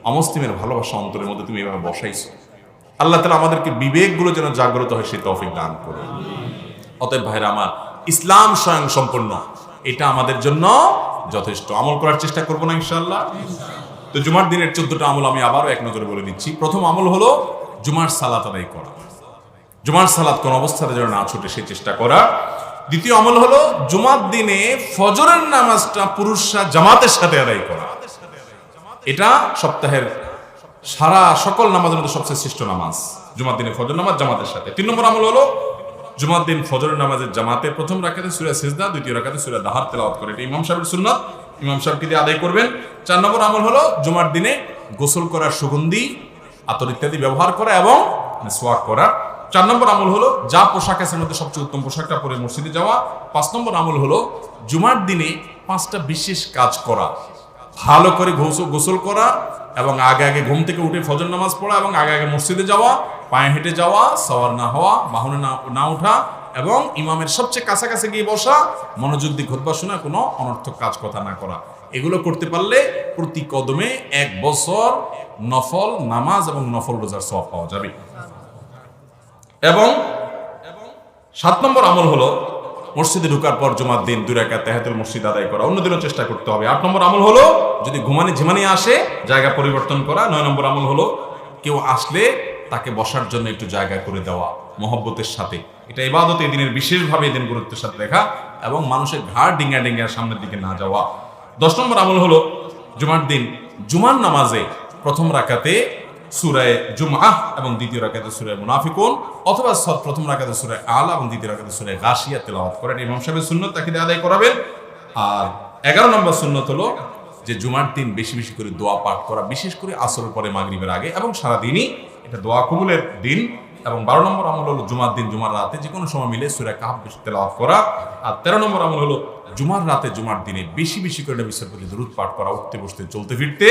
[SPEAKER 1] অমুসলিমের ভালোবাসা অন্তরের মধ্যে তুমি এভাবে বসাইছো। আল্লাহ তাআলা আমাদেরকে বিবেকগুলো যেন জাগ্রত হয় সেই তৌফিক দান করুন। অতএব ভাইরা আমার, ইসলাম স্বয়ং সম্পূর্ণ, এটা আমাদের জন্য যথেষ্ট। আমল করার চেষ্টা করবো না ইনশাআল্লাহ। তো জুমার দিনের 14টা আমল আমি আবারও এক নজরে বলে দিচ্ছি। প্রথম আমল হলো জুমার সালাত আদায় করা। জুমার সালাত কোন অবস্থাতে যেন না ছুটে সেই চেষ্টা করা। দ্বিতীয় আমল হলো জুমার দিনে ফজরের নামাজটা পুরুষরা জামাতের সাথে আদায় করা। এটা সপ্তাহের সারা সকল নামাজের মধ্যে সবচেয়ে শ্রেষ্ঠ নামাজ জুমার দিনে ফজর নামাজ জামাতের সাথে। 3 নম্বর আমল হলো জুমার দিন ফজরের নামাজের জামাতে প্রথম রাকাতে সূরা সিজদা, দ্বিতীয় রাকাতে সূরা দাহার তেলাওয়াত করে। এটা ইমাম সাহেবের সুন্নাত, ইমাম সাহেবকে দিয়ে আদায় করবেন। 4 নম্বর আমল হলো জুমার দিনে গোসল করার সুগন্ধি আতর ইত্যাদি ব্যবহার করা এবং মিসওয়াক করা। 4 নম্বর আমল হলো যা পোশাক আছে মধ্যে সবচেয়ে উত্তম পোশাকটা পরে মসজিদে যাওয়া। 5 নম্বর আমল হলো জুমার দিনে 5টা বিশেষ কাজ করা। ভালো করে গোসল করা এবং আগে আগে ঘুম থেকে উঠে ফজর নামাজ পড়া এবং আগে আগে মসজিদে যাওয়া, পায়ে হেঁটে যাওয়া, সাওয়ার না হওয়া, বাহনে না ওঠা এবং ইমামের সবচেয়ে কাছাকাছি গিয়ে বসা, মনোযোগ দিয়ে খুতবা শোনা, কোনো অনর্থক কাজ কথা না করা। এগুলো করতে পারলে প্রতি কদমে 1 বছর নফল নামাজ এবং নফল রোজার সওয়াব পাওয়া যাবে। এবং 7 নম্বর আমল হলো মসজিদে ঢোকার পর জুমার দিন 2 রাকাত তাহিয়াতুল মসজিদ আদায় করা। অন্যদিনও চেষ্টা করতে হবে। 8 নম্বর আমল হলো যদি ঝিমানি আসে জায়গা পরিবর্তন করা। 9 নম্বর আমল হলো কেউ আসলে তাকে বসার জন্য একটু জায়গা করে দেওয়া মহব্বতের সাথে। এটা ইবাদত, এই দিনের বিশেষভাবে এই দিন গুরুত্বের সাথে দেখা এবং মানুষের ঘাড় ডিঙ্গা সামনের দিকে না যাওয়া। 10 নম্বর আমল হলো জুমার দিন জুমার নামাজে প্রথম রাকাতে সূরা জুমআহ এবং দ্বিতীয় রাকাতে সূরা মুনাফিকুন অথবা প্রথম রাকাতে সূরা আলা এবং দ্বিতীয় রাকাতে সূরা গাশিয়া তেলাওয়াত করেন। ইমাম সাহেবের সুন্নাত তাকে আদায় করাবেন। আর 11 নম্বর সুন্নাত হলো যে জুমার দিন বেশি বেশি করে দোয়া পাঠ করা, বিশেষ করে আসরের পরে মাগরিবের আগে এবং সারা দিনই এটা দোয়া কবুলের দিন। এবং 12 নম্বর আমল হলো জুমার দিন জুমার রাতে যে কোনো সময় মিলে সূরা কাহফ বেশি তেলাওয়াত করা। আর 13 নম্বর আমল হলো জুমার রাতে জুমার দিনে বেশি বেশি করে নবী সাল্লাল্লাহু আলাইহি ওয়াসাল্লামের দরুদ পাঠ করা, উঠতে বসতে চলতে ফিরতে।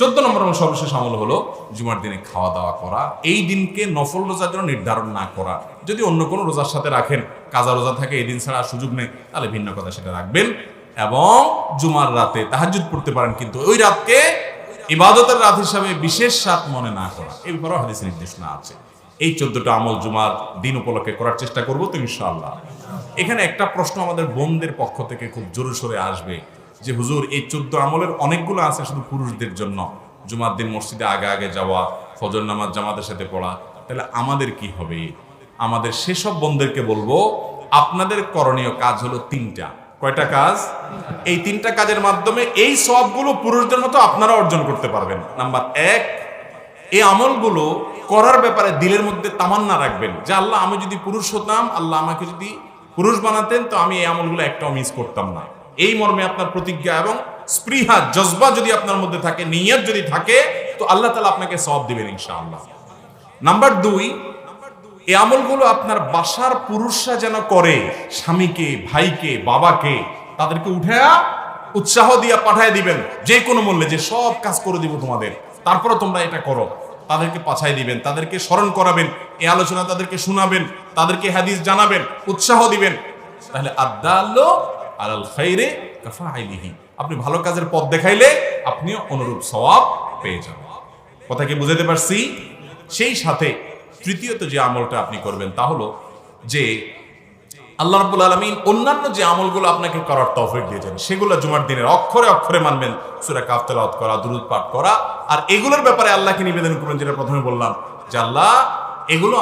[SPEAKER 1] 14 নম্বর আমল সর্বশেষ আমল হলো জুমার দিনে খাওয়া দাওয়া করা। এই দিনকে নফল রোজার জন্য নির্ধারণ না করা। যদি অন্য কোনো রোজার সাথে রাখেন, কাজা রোজা থাকে, এই দিন ছাড়া সুযোগ নেই, তাহলে ভিন্ন কথা, সেটা রাখবেন। এবং জুমার রাতে তাহাজ্জুদ পড়তে পারেন, কিন্তু ওই রাতকে ইবাদতের রাত হিসাবে বিশেষ রাত মনে না করা। এই ব্যাপারেও হাদিসে নির্দেশনা আছে। এই 14টা আমল জুমার দিন উপলক্ষে করার চেষ্টা করবো তো ইনশাআল্লাহ। এখানে একটা প্রশ্ন আমাদের বোনদের পক্ষ থেকে খুব জোরে সোরে আসবে যে হুজুর এই 14 আমলের অনেকগুলো আছে শুধু পুরুষদের জন্য, জুমার দিন মসজিদে আগে আগে যাওয়া, ফজর নামাজ জামাতের সাথে পড়া, তাহলে আমাদের কি হবে? আমাদের সেসব বোনদেরকে বলবো আপনাদের করণীয় কাজ হলো 3টা। কয়টা কাজ? এই 3টা কাজের মাধ্যমে এই সওয়াবগুলো পুরুষদের মতো আপনারা অর্জন করতে পারবেন। নাম্বার 1, এই আমলগুলো করার ব্যাপারে দিলের মধ্যে তামান্না রাখবেন যে আল্লাহ, আমি যদি পুরুষ হতাম, আল্লাহ আমাকে যদি পুরুষ বানাতেন, তো আমি এই আমলগুলো একটাও মিস করতাম না। এই মর্মে আপনার প্রতিজ্ঞা এবং স্পৃহা জজবা যদি আপনার মধ্যে থাকে, নিয়ত যদি থাকে, তো আল্লাহ তাআলা আপনাকে সওয়াব দিবেন ইনশাআল্লাহ। নাম্বার 2, এই আমলগুলো আপনার বাসার পুরুষরা যেন করে, স্বামীকে, ভাইকে, বাবাকে, তাদেরকে উৎসাহ দিয়া পাঠায় দিবেন যে কোনো মূল্যে, যে সব কাজ করে দিব তোমাদের, তারপরে তোমরা এটা করো। তাদেরকে পাঠায় দিবেন, তাদেরকে স্মরণ করাবেন, এই আলোচনা তাদেরকে শোনাবেন, তাদেরকে হাদিস জানাবেন, উৎসাহ দিবেন। তাহলে আদাল্লু আলাল খাইরে কাফাইলিহি, আপনি ভালো কাজের পথ দেখাইলে আপনিও অনুরূপ সওয়াব পেয়ে যাবেন। কথা কি বুঝাতে পারছি? সেই সাথে তৃতীয়ত যে আমলটা আপনি করবেন তা হলো যে আল্লাহ রাব্বুল আলামিন অন্যান্য যে আমলগুলো আপনাকে করার তৌফিক দিয়েছেন সেগুলো জুমার দিনের অক্ষরে অক্ষরে মানবেন। সূরা কাহফ তেলাওয়াত করা, দুরূদ পাঠ করা, আর এগুলোর ব্যাপারে আল্লাহকে নিবেদন করবেন, যেটা প্রথমে বললাম যে আল্লাহ, এগুলো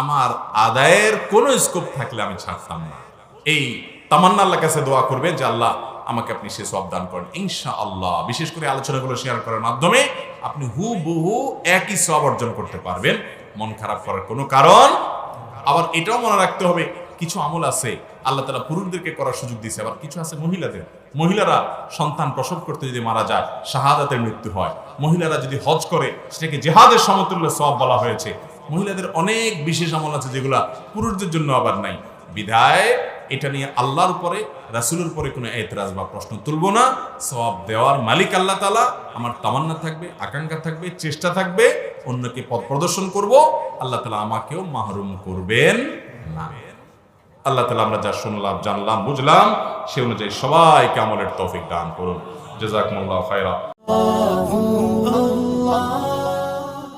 [SPEAKER 1] আমার আদায়ের কোনো স্কোপ থাকলে আমি ছাড়তাম না। এই তামান্না আল্লাহর কাছে দোয়া করবেন যে আল্লাহ, আমাকে আপনি সে সওয়াব দান করেন ইনশাআল্লাহ। বিশেষ করে আলোচনাগুলো শেয়ার করার মাধ্যমে আপনি হুবহু একই সওয়াব অর্জন করতে পারবেন, মন খারাপ করার কোনো কারণ। আবার এটাও মনে রাখতে হবে, কিছু আমল আছে আল্লাহ তাআলা পুরুষদেরকে করার সুযোগ দিয়েছে, আবার কিছু আছে মহিলাদের। মহিলারা সন্তান প্রসব করতে যদি মারা যায়, শাহাদাতের মৃত্যু হয়। মহিলারা যদি হজ করে, সেটাকে জিহাদের সমতুল্য সওয়াব বলা হয়েছে। মহিলাদের অনেক বিশেষ আমল আছে যেগুলা পুরুষদের জন্য আবার নাই। বিধায় এটা নিয়ে আল্লাহর উপরে, রাসূলের উপরে কোনো এতরাজ বা প্রশ্ন তুলব না। সওয়াব দেওয়ার মালিক আল্লাহ তাআলা। আমার তামান্না থাকবে, আকাঙ্ক্ষা থাকবে, চেষ্টা থাকবে, অন্যকে পথ প্রদর্শন করব, আল্লাহ তাআলা আমাকেও মাহরুম করবেন না। আল্লাহ তাআলা আমরা যা শুনলাম, জানলাম, বুঝলাম সে অনুযায়ী সবাইকে আমলের তৌফিক দান করুন। জাযাকুমুল্লাহু খায়রা।